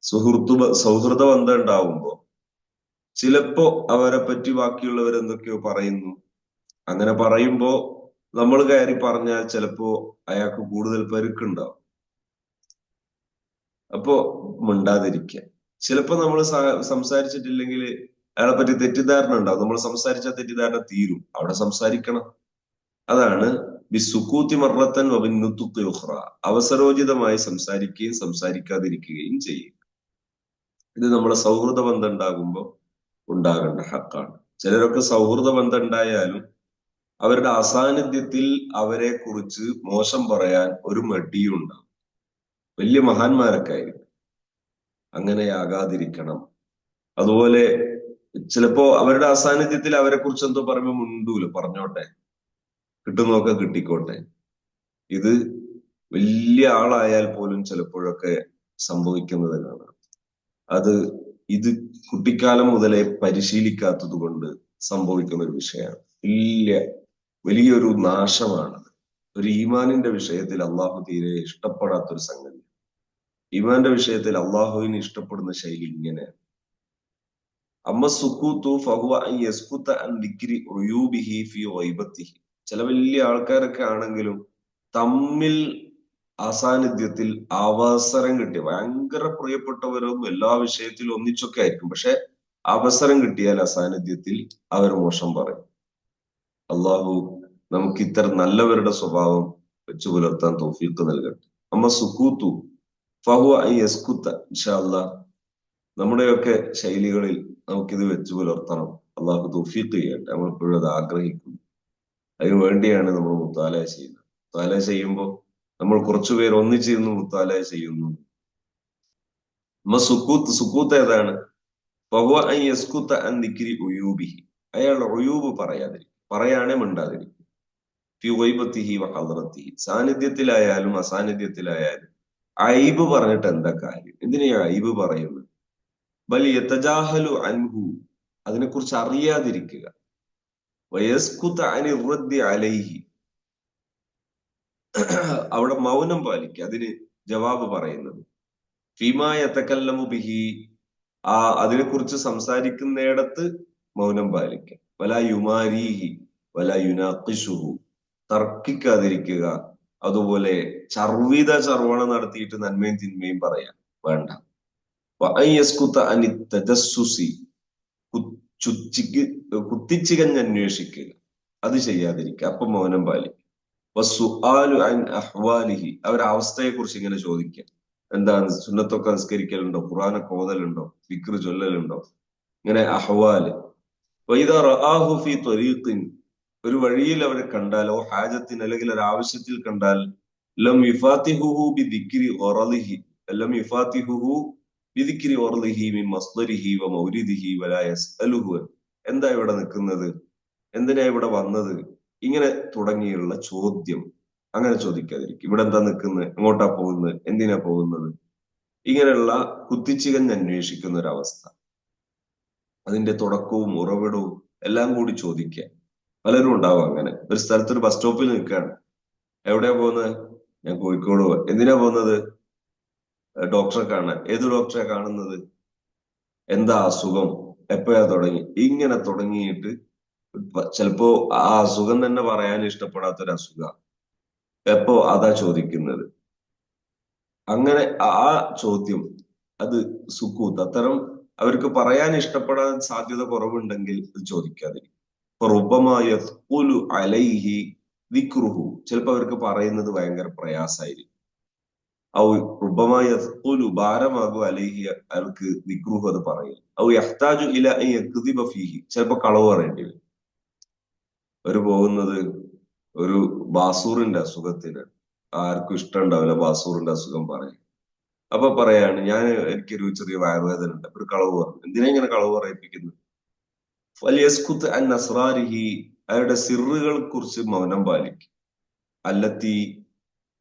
സൗഹൃദ ബന്ധം ഉണ്ടാവുമ്പോ ചിലപ്പോ അവരെ പറ്റി ബാക്കിയുള്ളവർ എന്തൊക്കെയോ പറയുന്നു, അങ്ങനെ പറയുമ്പോ നമ്മൾ കയറി പറഞ്ഞാൽ ചിലപ്പോ അയാൾക്ക് കൂടുതൽ പരുക്കുണ്ടാവും. അപ്പോ മിണ്ടാതിരിക്കുക. ചിലപ്പോ നമ്മൾ സംസാരിച്ചിട്ടില്ലെങ്കിൽ അയാളെ പറ്റി തെറ്റിദ്ധാരണ ഉണ്ടാവും, നമ്മൾ സംസാരിച്ച തെറ്റിദ്ധാരണ തീരും, അവിടെ സംസാരിക്കണം. അതാണ് ബിസുക്കൂത്തി മറത്തൻ വബിന്നുതുഖി ഉഖ്റ, അവസരോചിതമായി സംസാരിക്കുകയും സംസാരിക്കാതിരിക്കുകയും ചെയ്യും. ഇത് നമ്മളെ സൗഹൃദ ബന്ധം ഉണ്ടാകുമ്പോൾ ഉണ്ടാകേണ്ട ഹക്കാണ്. ചിലരൊക്കെ സൗഹൃദ ബന്ധം ഉണ്ടായാലും അവരുടെ അസാന്നിധ്യത്തിൽ അവരെ കുറിച്ച് മോശം പറയാൻ ഒരു മടിയും ഉണ്ടാവും. വലിയ മഹാന്മാരൊക്കെ ആയിരിക്കും, അങ്ങനെയാകാതിരിക്കണം. അതുപോലെ ചിലപ്പോ അവരുടെ അസാന്നിധ്യത്തിൽ അവരെ കുറിച്ച് എന്തോ പറയുമ്പോ മുണ്ടൂല, പറഞ്ഞോട്ടെ, കിട്ടുന്നതൊക്കെ കിട്ടിക്കോട്ടെ. ഇത് വലിയ ആളായാൽ പോലും ചിലപ്പോഴൊക്കെ സംഭവിക്കുന്നത് കാണാം. അത് ഇത് കുട്ടിക്കാലം മുതലേ പരിശീലിക്കാത്തത് കൊണ്ട് സംഭവിക്കുന്ന ഒരു വിഷയമാണ്. വലിയൊരു നാശമാണത്. ഒരു ഈമാനിന്റെ വിഷയത്തിൽ അള്ളാഹു തീരെ ഇഷ്ടപ്പെടാത്തൊരു സംഗതി. ഈമാന്റെ വിഷയത്തിൽ അള്ളാഹുവിന് ഇഷ്ടപ്പെടുന്ന ശൈലി ഇങ്ങനെ: അമ്മ സുക്കൂത്തു ഫഹുവ അൻ യസ്കുത അൻ ദിക്രി ഉയൂബിഹി ഫീ ഗൈബത്തിഹി. ചില വലിയ ആൾക്കാരൊക്കെ ആണെങ്കിലും തമ്മിൽ അസാന്നിധ്യത്തിൽ അവസരം കിട്ടിയ ഭയങ്കര പ്രിയപ്പെട്ടവരും എല്ലാ വിഷയത്തിലും ഒന്നിച്ചൊക്കെ ആയിരിക്കും, പക്ഷെ അവസരം കിട്ടിയാൽ അസാന്നിധ്യത്തിൽ അവർ മോശം പറയും. അള്ളാഹു നമുക്ക് ഇത്തരം നല്ലവരുടെ സ്വഭാവം വെച്ചു പുലർത്താൻ തൗഫീഖ് നൽകട്ടെ. അമ്മ സുക്കൂത്തു ഫഹുവ അൻ യസ്കുത. ഇൻഷാ അല്ലാഹ് നമ്മുടെയൊക്കെ ശൈലികളിൽ നമുക്കിത് വെച്ചു പുലർത്തണം. അള്ളാഹു തൗഫീഖ് ചെയ്യട്ടെ. നമ്മൾ ഇപ്പോഴും അത് ആഗ്രഹിക്കുന്നു. അതിനു വേണ്ടിയാണ് നമ്മൾ മുത്താല ചെയ്യുന്നത്. മുത്താല ചെയ്യുമ്പോൾ നമ്മൾ കുറച്ചുപേർ ഒന്നിച്ചിരുന്ന് മുത്താല ചെയ്യുന്നു. സുക്കൂത്ത് ഏതാണ്? ഫഹുവ അൻ യസ്കുത അൻ ദിക്രി ഉയൂബിഹി. അയാൾ ഉയൂബ് പറയാണേ മിണ്ടാതിരിക്കും. ഫി ഗൈബത്തിഹി വ ഹദ്റത്തിഹി. സാന്നിധ്യത്തിലായാലും അസാന്നിധ്യത്തിലായാലും ഐബ് പറഞ്ഞിട്ട് എന്താ കാര്യം? എന്തിനാ ഐബ് പറയുന്നത്? ബൽ യതജാഹലു അൻഹു. അതിനെക്കുറിച്ച് അറിയാതിരിക്കുക. വയസ്കുത അനി റദ്ദി അലൈഹി. അവിടെ മൗനം പാലിക്കുക, അതിന് ജവാബ് പറയുന്നത്. ഫീമാ യതകല്ലമു ബിഹി. അതിനെക്കുറിച്ച് സംസാരിക്കുന്നിടത്ത് മൗനം പാലിക്കുക. വലാ യുമാരീഹി വലാ യുനാഖിഷുഹു. തർക്കിക്കാതിരിക്കുക. അതുപോലെ ചർവണം നടത്തിയിട്ട് നന്മയും തിന്മയും പറയാൻ വേണ്ട. വഅയ്യസ്കുത അനി തജസ്സുസി. കുത്തിച്ചികഞ്ഞന്വേഷിക്കുക, അത് ചെയ്യാതിരിക്കുക. അപ്പൊ മൗനം പാലിക്കുക. വസ്സുആലു അൻ അഹ്വാലിഹി. അവരുടെ അവസ്ഥയെ കുറിച്ച് ഇങ്ങനെ ചോദിക്കുക. എന്താണ്, സുന്നത്തൊക്കെ നിസ്കരിക്കലുണ്ടോ, ഖുർആനൊക്കെ ഓതലുണ്ടോ, ദിക്ർ ചൊല്ലലുണ്ടോ, ഇങ്ങനെ അഹ്വാല്. വഇദാ റആഹു ഫീ ത്വരീഖിൻ. ഒരു വഴിയിൽ അവരെ കണ്ടാലോ, ഹാജത്തിന് അല്ലെങ്കിൽ ഒരു ആവശ്യത്തിൽ കണ്ടാൽ, ലം യുഫാത്തിഹുഹു ബിദിക്രി ഖറളിഹി ലം യുഫാത്തിഹുഹു ബിദിക്രി ഖറളിഹി മിൻ മസ്ദരിഹി വ മൗരിദിഹി വലാ യസ്അലുഹു. എന്താ ഇവിടെ നിൽക്കുന്നത്, എന്തിനാ ഇവിടെ വന്നത്, ഇങ്ങനെ തുടങ്ങിയുള്ള ചോദ്യം അങ്ങനെ ചോദിക്കാതിരിക്കും. ഇവിടെ എന്താ നിൽക്കുന്നത്, എങ്ങോട്ടാ പോകുന്നത്, എന്തിനാ പോകുന്നത്, ഇങ്ങനെയുള്ള കുത്തിച്ചികഞ്ഞ് അന്വേഷിക്കുന്ന ഒരവസ്ഥ. അതിന്റെ തുടക്കവും ഉറവിടവും എല്ലാം കൂടി ചോദിക്കുക. പലരും ഉണ്ടാവും അങ്ങനെ. ഒരു സ്ഥലത്ത് ഒരു ബസ് സ്റ്റോപ്പിൽ നിൽക്കുകയാണ്. എവിടെയാ പോകുന്നത്? ഞാൻ കോഴിക്കോട് പോവാ. എന്തിനാ പോകുന്നത്? ഡോക്ടറെ കാണാൻ. ഏത് ഡോക്ടറെ കാണുന്നത്? എന്താ അസുഖം, എപ്പോഴാ തുടങ്ങി, ഇങ്ങനെ തുടങ്ങിയിട്ട് ചിലപ്പോ ആ അസുഖം തന്നെ പറയാൻ ഇഷ്ടപ്പെടാത്തൊരു അസുഖം. എപ്പോ അതാ ചോദിക്കുന്നത്. അങ്ങനെ ആ ചോദ്യം, അത് സുക്കൂത്ത്. അത്തരം അവർക്ക് പറയാൻ ഇഷ്ടപ്പെടാൻ സാധ്യത കുറവുണ്ടെങ്കിൽ അത് ചോദിക്കാതിരിക്കും. അലൈഹി ദിക്റുഹു. ചിലപ്പോ അവർക്ക് പറയുന്നത് ഭയങ്കര പ്രയാസായിരിക്കും. ഔ റുബമായ ഭാരമാകും അലൈഹി, അവർക്ക് ദിക്റുഹു, അത് പറയും. ഔ യഹ്താജു ഇല അൻ യക്ദിബ ഫീഹി. ചിലപ്പോ കളവ് പറയേണ്ടി വരും. അവര് പോകുന്നത് ഒരു ബാസൂറിന്റെ അസുഖത്തിന്. ആർക്കും ഇഷ്ടമുണ്ടാവില്ല ബാസൂറിന്റെ അസുഖം പറയും. അപ്പൊ പറയാണ്, എനിക്കൊരു ചെറിയ വയറുവേദന ഉണ്ട്. ഒരു കളവ് പറഞ്ഞു. എന്തിനാ ഇങ്ങനെ കളവ് പറയിപ്പിക്കുന്നത്? ഫലിയസ്കുത്ത് അൻ അസ്റാരിഹി. അവരുടെ സിറുകളെ കുറിച്ച് മൗനം പാലിക്കും. അല്ലത്തി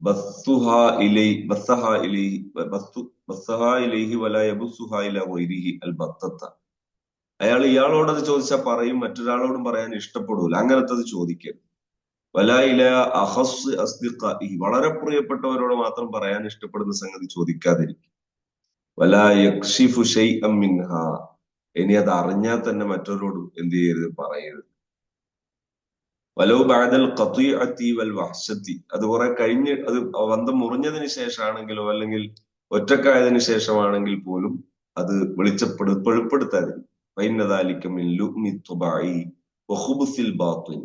ബസ്സുഹാ ഇലൈഹി വലാ യബുസ്സുഹാ ഇലാ ഗൈരിഹി അൽ ബത്തത്ത. ഇയാളോടത് ചോദിച്ചാൽ പറയും, മറ്റൊരാളോടും പറയാൻ ഇഷ്ടപ്പെടൂല. അങ്ങനത്തത് ചോദിക്കരുത്. വലാ ഇല അഖസ് അസ്ദിഖാഇഹി. വളരെ പ്രിയപ്പെട്ടവരോട് മാത്രം പറയാൻ ഇഷ്ടപ്പെടുന്ന സംഗതി ചോദിക്കാതിരിക്കും. വലാ യക്ഷിഫു ശൈഅൻ മിൻഹാ. ഇനി അത് അറിഞ്ഞാൽ തന്നെ മറ്റവരോട് എന്ത് ചെയ്യരുത്, പറയരുത്. വലൗ ബഅദൽ ഖതീഅതി വൽ വഹ്ശതി. അത് കുറെ കഴിഞ്ഞ്, അത് ബന്ധം മുറിഞ്ഞതിന് ശേഷമാണെങ്കിലോ അല്ലെങ്കിൽ ഒറ്റക്കായതിനു ശേഷമാണെങ്കിൽ പോലും അത് വെളിപ്പെടുത്താതിരിക്കും. ഫഇന്ന ദാലിക മിൻ ലുഅ്മി തുബഈ വഖുബ്സിൽ ബാത്തിൻ.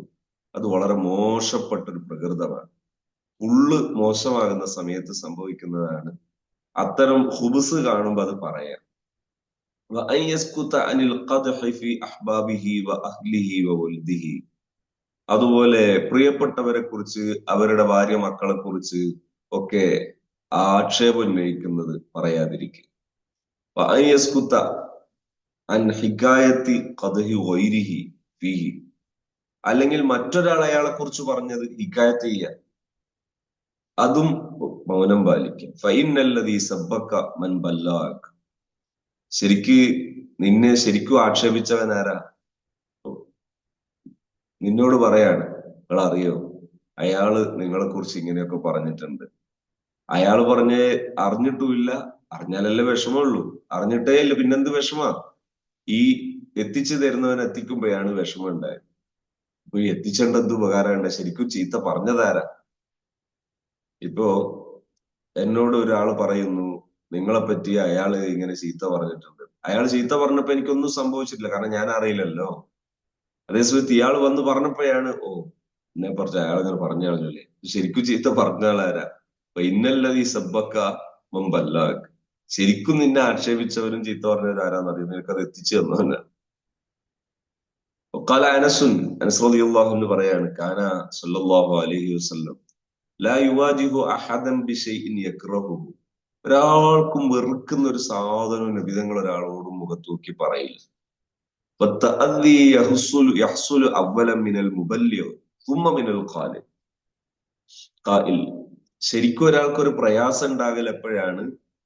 അത് വളരെ മോശപ്പെട്ട ഒരു പ്രകൃതമാണ്. ഉള്ള് മോശമാകുന്ന സമയത്ത് സംഭവിക്കുന്നതാണ്. അത്തരം ഹുബ്സ് കാണുമ്പോൾ അത് പറയാം. വഅൻ യസ്കുത അനിൽ ഖദ്ഹി ഫീ അഹ്ബാബിഹി വഅഹ്ലിഹി വവൽദിഹി. അതുപോലെ പ്രിയപ്പെട്ടവരെ കുറിച്ച്, അവരുടെ ഭാര്യ മക്കളെ കുറിച്ച് ഒക്കെ ആക്ഷേപം ഉന്നയിക്കുന്നത് പറയാതിരിക്കുക. വഅൻ യസ്കുത അൻ ഹിക്കായത്തി ഖദ്ഹി ഗൈരിഹി ഫീഹി, അല്ലെങ്കിൽ മറ്റൊരാൾ അയാളെ കുറിച്ച് പറഞ്ഞത് ഹിക്കായത്ത് ചെയ്യുക, അതും മൗനം പാലിക്കുക. ഫൈനല്ലദീ സബ്ബക മൻ ബല്ലാക, ശരിക്ക് നിന്നെ ശരിക്കും ആക്ഷേപിച്ചവൻ ആരാ? നിന്നോട് പറയാണ്, നിങ്ങൾ അറിയോ അയാള് നിങ്ങളെ കുറിച്ച് ഇങ്ങനെയൊക്കെ പറഞ്ഞിട്ടുണ്ട്. അയാള് പറഞ്ഞ് അറിഞ്ഞിട്ടുമില്ല, അറിഞ്ഞാലല്ലേ വിഷമമുള്ളൂ. അറിഞ്ഞിട്ടേ ഇല്ല, പിന്നെന്ത് വിഷമാ? ഈ എത്തിച്ചു തരുന്നവൻ എത്തിക്കുമ്പോഴാണ് വിഷമം ഉണ്ടായത്. ഇപ്പൊ ഈ എത്തിച്ചേണ്ട എന്ത് ഉപകാരമുണ്ട്? ശരിക്കും ചീത്ത പറഞ്ഞതാരാ? ഇപ്പോ എന്നോട് ഒരാൾ പറയുന്നു നിങ്ങളെ പറ്റി അയാള് ഇങ്ങനെ ചീത്ത പറഞ്ഞിട്ടുണ്ട്. അയാൾ ചീത്ത പറഞ്ഞപ്പോ എനിക്കൊന്നും സംഭവിച്ചിട്ടില്ല, കാരണം ഞാൻ അറിയില്ലല്ലോ. അതേസമയത്ത് ഇയാൾ വന്ന് പറഞ്ഞപ്പോഴാണ്, ഓ എന്നെ പറിച്ച് അയാൾ ഇങ്ങനെ പറഞ്ഞു കളഞ്ഞല്ലേ, ശരിക്കും ചീത്ത പറഞ്ഞ ആളാരാ? അപ്പൊ ഇന്നല്ലത് ഈ സബ്ബക്ക മുമ്പല്ലാക്ക്, ശരിക്കും നിന്നെ ആക്ഷേപിച്ചവരും ചീത്ത പറഞ്ഞവരും ആരാന്നറിയും, നിനക്കത് എത്തിച്ചു തന്നവനാണ്. وقال أنس، أنس رضي الله عنه പറയാണ്, കാന സല്ലല്ലാഹു അലൈഹി വസല്ലം ലാ യുവാജിഹു അഹദൻ ബിശൈഇൻ യക്റഹുഹു, ഒരാൾക്കും വെറുക്കുന്ന ഒരു സാധനവും നബി തങ്ങൾ ഒരാളോടും മുഖത്ത് നോക്കി പറയില്ല. والتأذي يحصل أولا من المبلغ ثم من القائل. ശരിക്കും ഒരാൾക്ക് ഒരു പ്രയാസം ഉണ്ടാകൽ എപ്പോഴാണ്?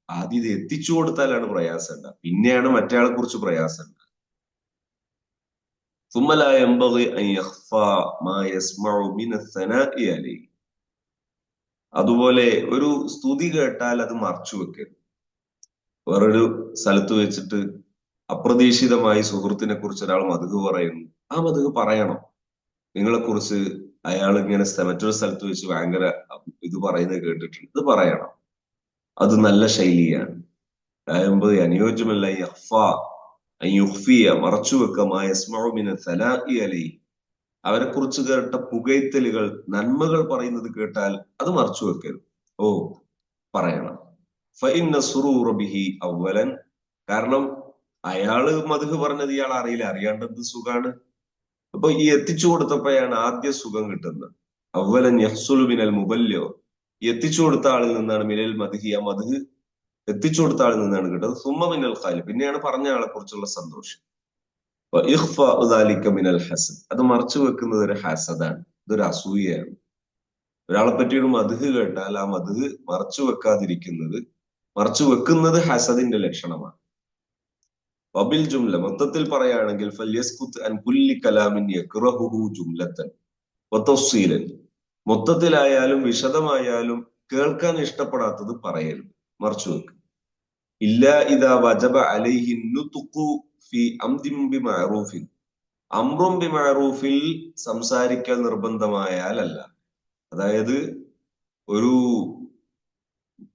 ആദ്യം ഇത് എത്തിച്ചു കൊടുത്താലാണ് പ്രയാസം ഉണ്ടാകുക, പിന്നെയാണ് മറ്റയാളെ കുറിച്ച് പ്രയാസം ഉണ്ടാകുക. ثم لا ينبغي أن يخفى ما يسمع من الثناء عليه. അതുപോലെ ഒരു സ്തുതി കേട്ടാൽ അത് മറച്ചു വെക്കരുത്. വേറൊരു സ്ഥലത്ത് വെച്ചിട്ട് അപ്രതീക്ഷിതമായി സുഹൃത്തിനെ കുറിച്ച് ഒരാൾ മദ്ഹ് പറയുന്നു, ആ മദ്ഹ് പറയണം. നിങ്ങളെ കുറിച്ച് അയാൾ ഇങ്ങനെ മറ്റൊരു സ്ഥലത്ത് വെച്ച് ഭയങ്കര ഇത് പറയുന്നത് കേട്ടിട്ടുണ്ട്, ഇത് പറയണം. അത് നല്ല ശൈലിയാണ്. അതായത് അനുയോജ്യമല്ല മറച്ചു വെക്കുക അവരെ കുറിച്ച് കേട്ട പുകയ്ത്തലുകൾ, നന്മകൾ പറയുന്നത് കേട്ടാൽ അത് മറച്ചു വെക്കരുത്, ഓ പറയണം. ഫഇന്ന സുറൂറ ബിഹി അവ്വലൻ, കാരണം അയാള് മദ്ഹ് പറഞ്ഞത് ഇയാൾ അറിയില്ല, അറിയാണ്ടത് സുഖാണ്. അപ്പൊ ഈ എത്തിച്ചു കൊടുത്തപ്പോഴാണ് ആദ്യ സുഖം കിട്ടുന്നത്. അവ്വലൻ യഹ്സുലു മിനൽ മുബല്ലിഗ്, എത്തിച്ചു കൊടുത്ത ആളിൽ നിന്നാണ് മിനൽ മദ്ഹി, ആ മദ്ഹ് എത്തിച്ചു കൊടുത്ത ആളിൽ നിന്നാണ് കിട്ടുന്നത്. സുമ്മ മിനൽ ഖാലി, പിന്നെയാണ് പറഞ്ഞ ആളെ കുറിച്ചുള്ള സന്തോഷം. ഇഖ്ഫാഉ ദാലിക മിനൽ ഹസദ്, അത് മറച്ചു വെക്കുന്നത് ഒരു ഹസദാണ്, ഇതൊരു അസൂയയാണ്. ഒരാളെ പറ്റി ഒരു മദ്ഹ് കേട്ടാൽ ആ മദ്ഹ് മറച്ചു വെക്കുന്നത് ഹസദിന്റെ ലക്ഷണമാണ്. വബിൽ ജുംല, മൊത്തത്തിൽ പറയുകയാണെങ്കിൽ ഫൽയസ്കുത് അൻ കുല്ലി കലാമിൻ യക്റഹുഹു ജുംലത്തൻ വതഫ്സീലൻ, മൊത്തത്തിലായാലും വിശദമായാലും കേൾക്കാൻ ഇഷ്ടപ്പെടാത്തത് പറയരുത്, മറച്ചു വെക്ക്. ഇല്ലാ ഇദാ വജബ അലൈഹി നുത്ഖു ഫി അംദിൻ ബിമഅറൂഫിൻ, അംറും ബിമഅറൂഫിൽ സംസാരിക്കൽ നിർബന്ധമായാലല്ല. അതായത് ഒരു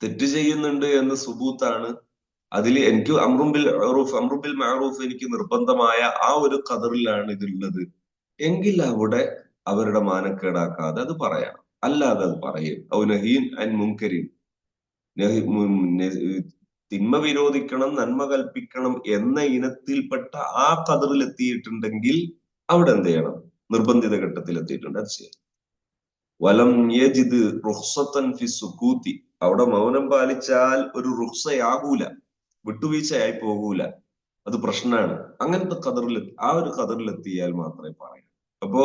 തെറ്റ് ചെയ്യുന്നുണ്ട് എന്ന് സുബൂത്താണ്, അതിൽ എനിക്ക് അമ്രുൽ ബിൽ മഅറൂഫ് എനിക്ക് നിർബന്ധമായ ആ ഒരു ഖദറിലാണ് ഇതുള്ളത് എങ്കിൽ അവിടെ അവരുടെ മാനക്കേടാക്കാതെ അത് പറയണം. അല്ലാതെ അത് പറയും ഔ നഹീൻ അൻ മുൻകരിൻ, തിന്മ വിരോധിക്കണം നന്മ കൽപ്പിക്കണം എന്ന ഇനത്തിൽപ്പെട്ട ആ ഖദറിൽ എത്തിയിട്ടുണ്ടെങ്കിൽ അവിടെ എന്ത് ചെയ്യണം? നിർബന്ധിത ഘട്ടത്തിൽ എത്തിയിട്ടുണ്ട്, അത് ചെയ്യണം. വലം യജിദ് റുഖ്സത്തൻ ഫി സുകൂതി, അവിടെ മൗനം പാലിച്ചാൽ ഒരു റുഖ്സയാകൂല, വിട്ടുവീഴ്ചയായി പോകൂല, അത് പ്രശ്നമാണ്. അങ്ങനത്തെ ആ ഒരു ഖദറിലെത്തിയാൽ മാത്രമേ പറയാം. അപ്പോ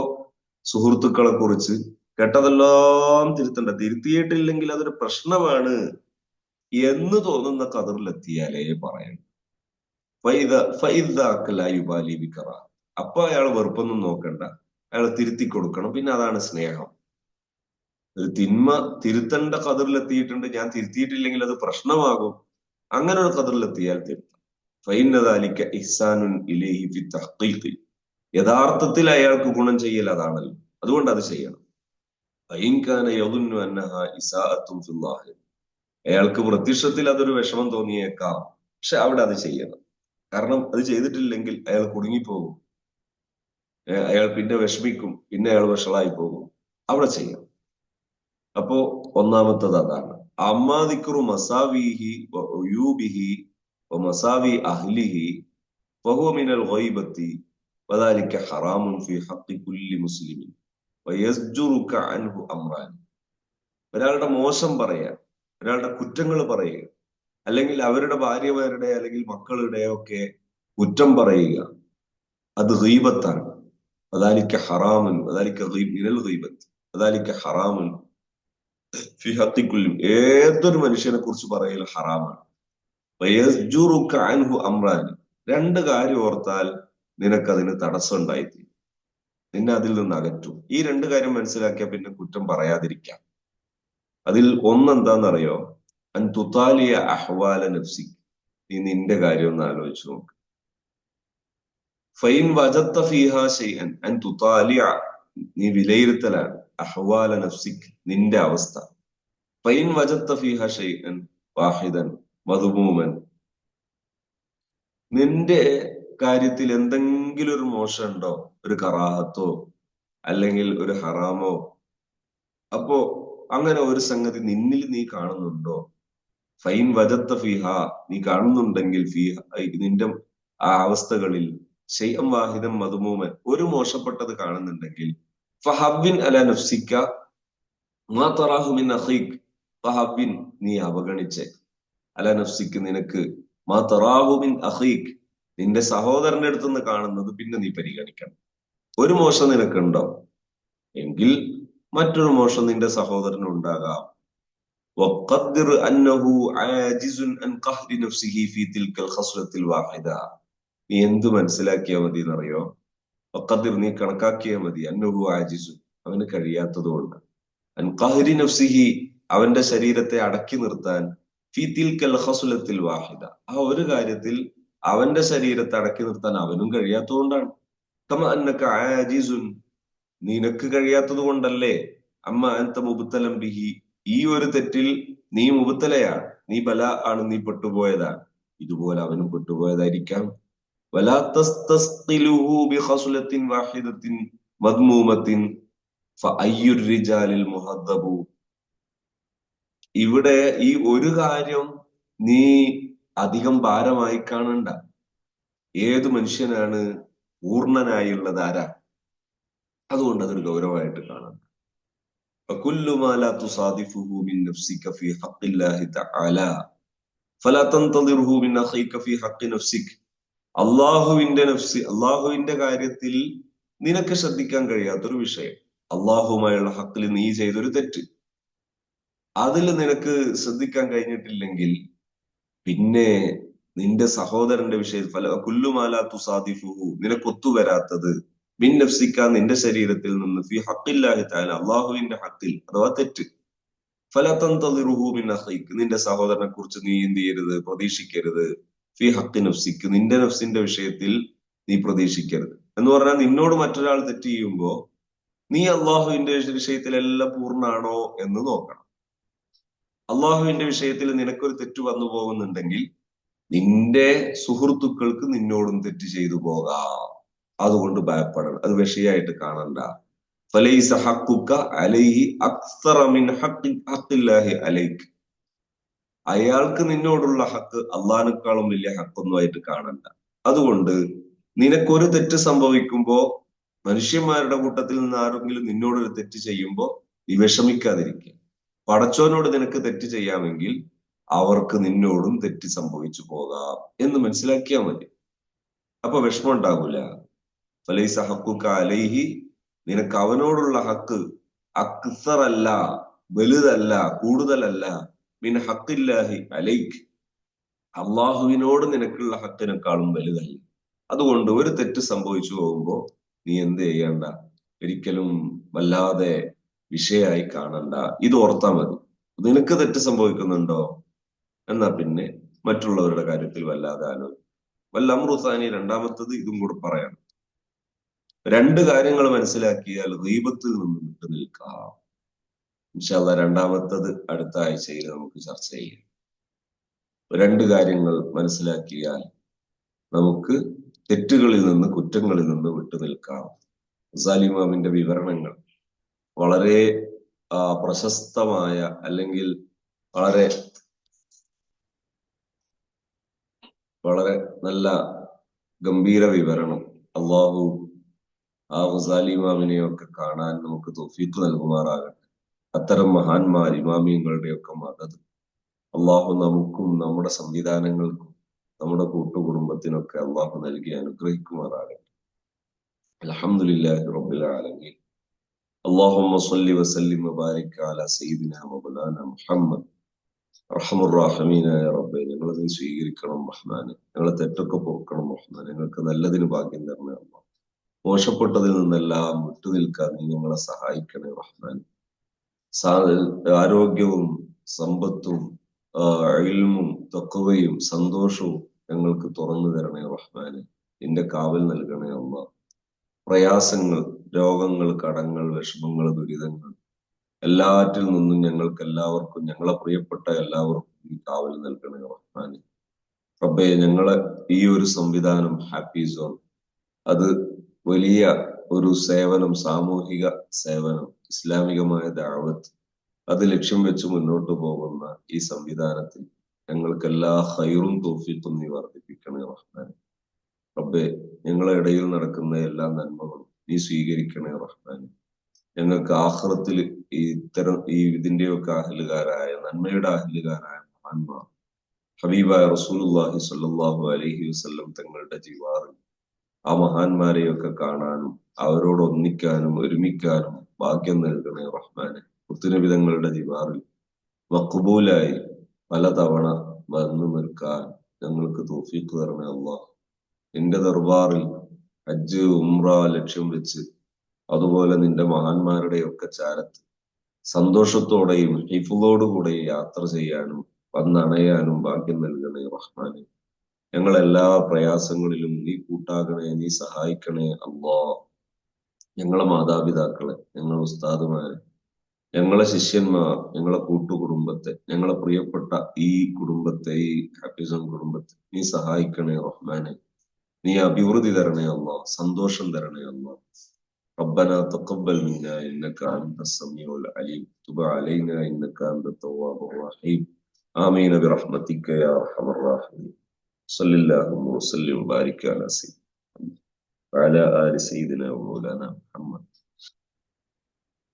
സുഹൃത്തുക്കളെ കുറിച്ച് കേട്ടതെല്ലാം തിരുത്തണ്ട, തിരുത്തിയിട്ടില്ലെങ്കിൽ അതൊരു പ്രശ്നമാണ് എന്ന് തോന്നുന്ന ഖദറിലെത്തിയാലേ പറയണം. അപ്പൊ അയാൾ വെറുപ്പൊന്നും നോക്കണ്ട, അയാൾ തിരുത്തി കൊടുക്കണം. പിന്നെ അതാണ് സ്നേഹം. ഒരു തിന്മ തിരുത്തേണ്ട ഖദറിലെത്തിയിട്ടുണ്ട്, ഞാൻ തിരുത്തിയിട്ടില്ലെങ്കിൽ അത് പ്രശ്നമാകും, അങ്ങനെ ഒരു ഖദറിലെത്തിയാൽ തിരുത്താം. ഫൈനദാലിക ഇഹ്സാനുൻ ഇലൈഹി ഫി തഹ്ഖീഖ്, യഥാർത്ഥത്തിൽ അയാൾക്ക് ഗുണം ചെയ്യൽ അതാണല്ലോ, അതുകൊണ്ട് അത് ചെയ്യണം. ഫഇൻ കാന യദുന്നു അന്നഹാ ഇസാഅത്തുൻ ഫില്ലാഹി, അയാൾക്ക് പ്രത്യക്ഷത്തിൽ അതൊരു വിഷമം തോന്നിയേക്കാം, പക്ഷെ അവിടെ അത് ചെയ്യണം. കാരണം അത് ചെയ്തിട്ടില്ലെങ്കിൽ അയാൾ കുടുങ്ങിപ്പോകും, അയാൾ പിന്നെ വിഷമിക്കും, പിന്നെ അയാൾ വഷളായി പോകും. അവിടെ ചെയ്യണം. അപ്പോ ഒന്നാമത്തത് അതാണ്. അമ്മാദിക്റു മസാവിഹി വഉയൂബിഹി വമസാവി അഹ്ലിഹി വഹുവ മിനൽ ഗൈബത്തി വദാലിക ഹറാമുൻ ഫി ഹഖ്ഖി കുല്ലി മുസ്ലിമിൻ വയസ്ജുറുക അൻഹു അംറാൻ. ഒരാളുടെ മോശം പറയുക, ഒരാളുടെ കുറ്റങ്ങൾ പറയുക, അല്ലെങ്കിൽ അവരുടെ ഭാര്യമാരുടെ അല്ലെങ്കിൽ മക്കളുടെ ഒക്കെ കുറ്റം പറയുക, അത് ഗീബത്താണ്. അദാലിക ഹറാമുൻ, അദാലിക മിനൽ ഗീബത്ത്, അദാലിക ഹറാമുൻ ഫി ഹഖി കുല്ലി, ഏതൊരു മനുഷ്യനെ കുറിച്ച് പറയൽ ഹറാമാണ്. വയസ്ജുറുക അൻഹു അംറാൻ, രണ്ട് കാര്യം ഓർത്താൽ നിനക്കതിന് തടസ്സം ഉണ്ടായിത്തീരും, നിന്നെ അതിൽ നിന്ന് അകറ്റും. ഈ രണ്ട് കാര്യം മനസ്സിലാക്കിയാൽ പിന്നെ കുറ്റം പറയാതിരിക്കാം. അതിൽ ഒന്നെന്താന്നറിയോ? അൻ തുതാലിയ അഹ്വാല നഫ്സി, നീ നിന്റെ കാര്യം ഒന്ന് ആലോചിച്ചു നോക്ക്. ഫൈൻ വജത്ത ഫീഹ ഷൈഅൻ, അൻ തുതാലിയ, നീ വിലയിരുത്തലാണ്, അഹ്വാല നഫ്സിക്, നിന്റെ അവസ്ഥ. ഫൈൻ വജത്ത ഫീഹ ഷൈഅൻ വാഹിദൻ മദ്മൂമൻ, നിന്റെ കാര്യത്തിൽ എന്തെങ്കിലും ഒരു മോശമുണ്ടോ, ഒരു കറാഹത്തോ അല്ലെങ്കിൽ ഒരു ഹറാമോ, അപ്പോ അങ്ങനെ ഒരു സംഗതി നിന്നിൽ നീ കാണുന്നുണ്ടോ? ഫൈൻ വജത്ത ഫിഹ, നീ കാണുന്നുണ്ടെങ്കിൽ ഫിഹ, നിന്റെ ആ അവസ്ഥകളിൽ ഷൈഅൻ വാഹിദൻ മദ്മൂമൻ, ഒരു മോശപ്പെട്ടത് കാണുന്നുണ്ടെങ്കിൽ ഫഹബ്ബിൻ അലാ നഫ്സിക മാ തറാഹു മിൻ അഖീക്, ഫഹബ്ബിൻ, നീ അവഗണിച്ചേ, അലാ നഫ്സിക്ക്, നിനക്ക്, മാ തറാഹു മിൻ അഖീക്, നിന്റെ സഹോദരന്റെ അടുത്ത് നിന്ന് കാണുന്നത് പിന്നെ നീ പരിഗണിക്കണം. ഒരു മോശം നിനക്കുണ്ടോ എങ്കിൽ മറ്റൊരു മോശം നിന്റെ സഹോദരന് ഉണ്ടാകാം. وقدر أنه عاجز عن قهر نفسه في تلك الخصلة الواحدة, നീ എന്ത് മനസ്സിലാക്കിയാൽ മതി എന്നറിയോ? വഖദ്ദിർ, നീ കണക്കാക്കിയാൽ മതി, അന്നഹു ആജിസു, അവന് കഴിയാത്തത് കൊണ്ട്, അൻ ഖഹ്രി നഫ്സിഹി, അവന്റെ ശരീരത്തെ അടക്കി നിർത്താൻ, ഫി തിൽക്കൽ ഖസ്ലത്തിൽ വാഹിദ, ആ ഒരു കാര്യത്തിൽ അവന്റെ ശരീരത്തെ അടക്കി നിർത്താൻ അവനും കഴിയാത്തതുകൊണ്ടാണ്. കമ അന്നക ആജിസുൻ, നിനക്ക് കഴിയാത്തത് കൊണ്ടല്ലേ, അമ്മ അൻത മുബ്തലം ബിഹി, ഈ ഒരു തെറ്റിൽ നീ മുബ്തലയാണ്, നീ ബല ആണ്, നീ പെട്ടുപോയതാണ്, ഇതുപോലെ അവനും പെട്ടുപോയതായിരിക്കാം. വലാ തസ്തസ്ഖിലുഹു ബിഖസ്ലത്തിൻ വാഹിദത്തിൻ മദ്മൂമത്തിൻ ഫഅയ്യുർ റിജാലിൽ മുഹദ്ദബു, ഇവിടെ ഈ ഒരു കാര്യം നീ അധികം ഭാരമായി കാണണ്ട. ഏത് മനുഷ്യനാണ് പൂർണ്ണനായുള്ളത്? ആരാ? അതുകൊണ്ട് അതൊരു ഗൗരവമായിട്ട് കാണണം. ഫകുല്ലു മാ ലാ തുസാദിഫുഹു മിൻ നഫ്സിക ഫീ ഹഖ്ഖില്ലാഹി തആല ഫലാ തൻതദിർഹു മിൻ അഖീക ഫീ ഹഖ്ഖി നഫ്സിക, അള്ളാഹുവിന്റെ കാര്യത്തിൽ നിനക്ക് ശ്രദ്ധിക്കാൻ കഴിയാത്തൊരു വിഷയം, അള്ളാഹുമായുള്ള ഹക്കിൽ നീ ചെയ്തൊരു തെറ്റ്, അതിൽ നിനക്ക് ശ്രദ്ധിക്കാൻ കഴിഞ്ഞിട്ടില്ലെങ്കിൽ പിന്നെ നിന്റെ സഹോദരന്റെ വിഷയത്തിൽ കുല്ലുമാല തുസാദിഫുഹു, നിനക്ക് ഒത്തുവരാത്തത്, മിൻ നഫ്സിക, നിന്റെ ശരീരത്തിൽ നിന്ന്, ഫി ഹഖ്ഖില്ലാഹി തആല, അള്ളാഹുവിന്റെ ഹക്കിൽ അഥവാ തെറ്റ്, ഫലാ തൻതദിറുഹു മിൻ അഖീക്, നിന്റെ സഹോദരനെ കുറിച്ച് നീ എന്ത് ചെയ്യരുത്, പ്രതീക്ഷിക്കരുത്, ഫി ഹഖ്ഖി നഫ്സിക്, നിന്റെ നഫ്സിന്റെ വിഷയത്തിൽ നീ പ്രതീക്ഷിക്കരുത്. എന്ന് പറഞ്ഞാൽ നിന്നോട് മറ്റൊരാൾ തെറ്റ് ചെയ്യുമ്പോ നീ അള്ളാഹുവിന്റെ വിഷയത്തിലെല്ലാം പൂർണ്ണാണോ എന്ന് നോക്കണം. അള്ളാഹുവിന്റെ വിഷയത്തിൽ നിനക്കൊരു തെറ്റ് വന്നു പോകുന്നുണ്ടെങ്കിൽ നിന്റെ സുഹൃത്തുക്കൾക്ക് നിന്നോടും തെറ്റ് ചെയ്തു പോകാം, അതുകൊണ്ട് ഭയപ്പെടണം, അത് വിഷയമായിട്ട് കാണണ്ട. ഫലൈസ ഹഖ്ഖുക അലൈഹി അക്സറ മിൻ ഹഖ്ഖില്ലാഹി അലൈക്, അയാൾക്ക് നിന്നോടുള്ള ഹക്ക് അള്ളാഹിനേക്കാളും വലിയ ഹക്കൊന്നുമായിട്ട് കാണണ്ട. അതുകൊണ്ട് നിനക്കൊരു തെറ്റ് സംഭവിക്കുമ്പോ മനുഷ്യന്മാരുടെ കൂട്ടത്തിൽ നിന്ന് ആരെങ്കിലും നിന്നോടൊരു തെറ്റ് ചെയ്യുമ്പോ നീ വിഷമിക്കാതിരിക്കുക. പടച്ചോനോട് നിനക്ക് തെറ്റ് ചെയ്യാമെങ്കിൽ അവർക്ക് നിന്നോടും തെറ്റ് സംഭവിച്ചു പോകാം എന്ന് മനസ്സിലാക്കിയാൽ മതി. അപ്പൊ വിഷമം ഉണ്ടാകൂല. ഫലൈസ ഹഖ്ഖുക അലൈഹി, നിനക്ക് അവനോടുള്ള ഹക്ക് അക്സറല്ല, വലുതല്ല, കൂടുതലല്ല, മിൻ ഹഖ്ഖില്ലാഹി അലൈക്, അള്ളാഹുവിനോട് നിനക്കുള്ള ഹക്കിനെക്കാളും വലുതല്ല. അതുകൊണ്ട് ഒരു തെറ്റ് സംഭവിച്ചു പോകുമ്പോ നീ എന്ത് ചെയ്യണ്ട, ഒരിക്കലും വല്ലാതെ വിഷയായി കാണണ്ട, ഇത് ഓർത്താ മതി. നിനക്ക് തെറ്റ് സംഭവിക്കുന്നുണ്ടോ എന്നാ പിന്നെ മറ്റുള്ളവരുടെ കാര്യത്തിൽ വല്ലാതെ ആലോചിക്കും. വല്ലംറുസാനി, രണ്ടാമത്തത് ഇതും കൂടെ പറയണം. രണ്ട് കാര്യങ്ങൾ മനസ്സിലാക്കിയാൽ ഗീബത്തിൽ നിന്ന് വിട്ടു നിൽക്കാം. ഇൻഷാ അല്ലാഹ് രണ്ടാമത്തത് അടുത്ത ആഴ്ചയിൽ നമുക്ക് ചർച്ച ചെയ്യാം. രണ്ട് കാര്യങ്ങൾ മനസ്സിലാക്കിയാൽ നമുക്ക് തെറ്റുകളിൽ നിന്ന്, കുറ്റങ്ങളിൽ നിന്ന് വിട്ടു നിൽക്കാം. ഗസാലി ഇമാമിന്റെ വിവരണങ്ങൾ വളരെ പ്രശസ്തമായ, അല്ലെങ്കിൽ വളരെ വളരെ നല്ല ഗംഭീര വിവരണം. അള്ളാഹു ആ ഗസാലി ഇമാമിനെയൊക്കെ കാണാൻ നമുക്ക് തൗഫീഖ് നൽകുമാറാകട്ടെ. അത്തരം മഹാന്മാർ, ഇമാമിയങ്ങളുടെയൊക്കെ മദദ് അള്ളാഹു നമുക്കും നമ്മുടെ സംവിധാനങ്ങൾക്കും നമ്മുടെ കൂട്ടുകുടുംബത്തിനൊക്കെ അള്ളാഹു നൽകി അനുഗ്രഹിക്കുമാറാകട്ടെ. അൽഹംദുലില്ലാഹി റബ്ബിൽ ആലമീൻ. اللهم صل وسلم وبارك على سيدنا ومولانا മുഹമ്മദ്. അർഹമുർറാഹിമീനായ റബ്ബേ, ഞങ്ങളത് സ്വീകരിക്കണം റഹ്മാനെ. ഞങ്ങളെ തെറ്റൊക്കെ പൊറുക്കണം റഹ്മാനെ. ഞങ്ങൾക്ക് നല്ലതിന് ഭാഗ്യം തരണേ അല്ലാഹ്. മോശപ്പെട്ടതിൽ നിന്നെല്ലാം വിട്ടുനിൽക്കാൻ നീ ഞങ്ങളെ സഹായിക്കണേ റഹ്മാൻ. ആരോഗ്യവും സമ്പത്തും ഇൽമും തഖ്വയും സന്തോഷവും ഞങ്ങൾക്ക് തുറന്നു തരണേ റഹ്മാനെ. നിന്റെ കാവൽ നൽകണേ അല്ലാഹ്. പ്രയാസങ്ങൾ, രോഗങ്ങൾ, കടങ്ങൾ, വിഷമങ്ങൾ, ദുരിതങ്ങൾ എല്ലാറ്റിൽ നിന്നും ഞങ്ങൾക്ക് എല്ലാവർക്കും, ഞങ്ങളെ പ്രിയപ്പെട്ട എല്ലാവർക്കും ഈ കാവൽ നൽകണേ റഹ്മാനെ. റബ്ബേ, ഞങ്ങളെ ഈ ഒരു സംവിധാനം ഹാപ്പി സോൺ, അത് വലിയ ഒരു സേവനം, സാമൂഹിക സേവനം, ഇസ്ലാമികമായ ദഅവത്ത്, അത് ലക്ഷ്യം വെച്ച് മുന്നോട്ട് പോകുന്ന ഈ സംവിധാനത്തിൽ ഞങ്ങൾക്ക് എല്ലാ ഖൈറും തൗഫീഖും നീ വർദ്ധിപ്പിക്കണേ റഹ്മാനെ. റബ്ബേ, ഞങ്ങളെ ഇടയിൽ നടക്കുന്ന എല്ലാ നന്മകളും നീ സ്വീകരിക്കണേ റഹ്മാനെ. ഞങ്ങൾക്ക് ആഖിറത്തിൽ ഇതിന്റെയൊക്കെ അഹ്ലുകാരായ, നന്മയുടെ അഹ്ലുകാരായ മഹാന്മാർ ഹബീബായ റസൂലുള്ളാഹി സ്വല്ലല്ലാഹു അലൈഹി വസല്ലം തങ്ങളുടെ ജിവാറിൽ ആ മഹാന്മാരെയൊക്കെ കാണാനും അവരോട് ഒന്നിക്കാനും ഒരുമിക്കാനും ഭാഗ്യം നൽകണേ റഹ്മാനെ. മുത്തുനബി തങ്ങളുടെ ജിവാറിൽ മഖ്ബൂലായി പലതവണ വന്നു നിൽക്കാൻ ഞങ്ങൾക്ക് തൗഫീഖ് തരണേ അല്ലാഹ്. നിന്റെ ദർബാറിൽ ഹജ്ജ്, ഉംറ ലക്ഷ്യം വെച്ച്, അതുപോലെ നിന്റെ മഹാന്മാരുടെയൊക്കെ ചാരത്ത് സന്തോഷത്തോടെയും ഹിഫ്ളോടുകൂടെയും യാത്ര ചെയ്യാനും വന്നണയാനും ഭാഗ്യം നൽകണേ റഹ്മാനെ. ഞങ്ങളെല്ലാ പ്രയാസങ്ങളിലും നീ കൂട്ടാകണേ, നീ സഹായിക്കണേ അല്ലാഹ്. ഞങ്ങളെ മാതാപിതാക്കളെ, ഞങ്ങളെ ഉസ്താദുമാരെ, ഞങ്ങളെ ശിഷ്യന്മാർ, ഞങ്ങളെ കൂട്ടുകുടുംബത്തെ, ഞങ്ങളെ പ്രിയപ്പെട്ട ഈ കുടുംബത്തെ, ഈ ഹാഫിസൺ കുടുംബത്തെ നീ സഹായിക്കണേ റഹ്മാനെ. നീ അഭിവൃദ്ധി തരണേ അല്ലാഹ്, സന്തോഷം തരണേ അല്ലാഹ്. ربنا تقبل منا إنك أنت السميع العليم تب علينا إنك أنت التواب الرحيم آمين برحمتك يا أرحم الراحمين. صلى الله وسلم وبارك على سيدنا وعلى آل سيدنا ومولانا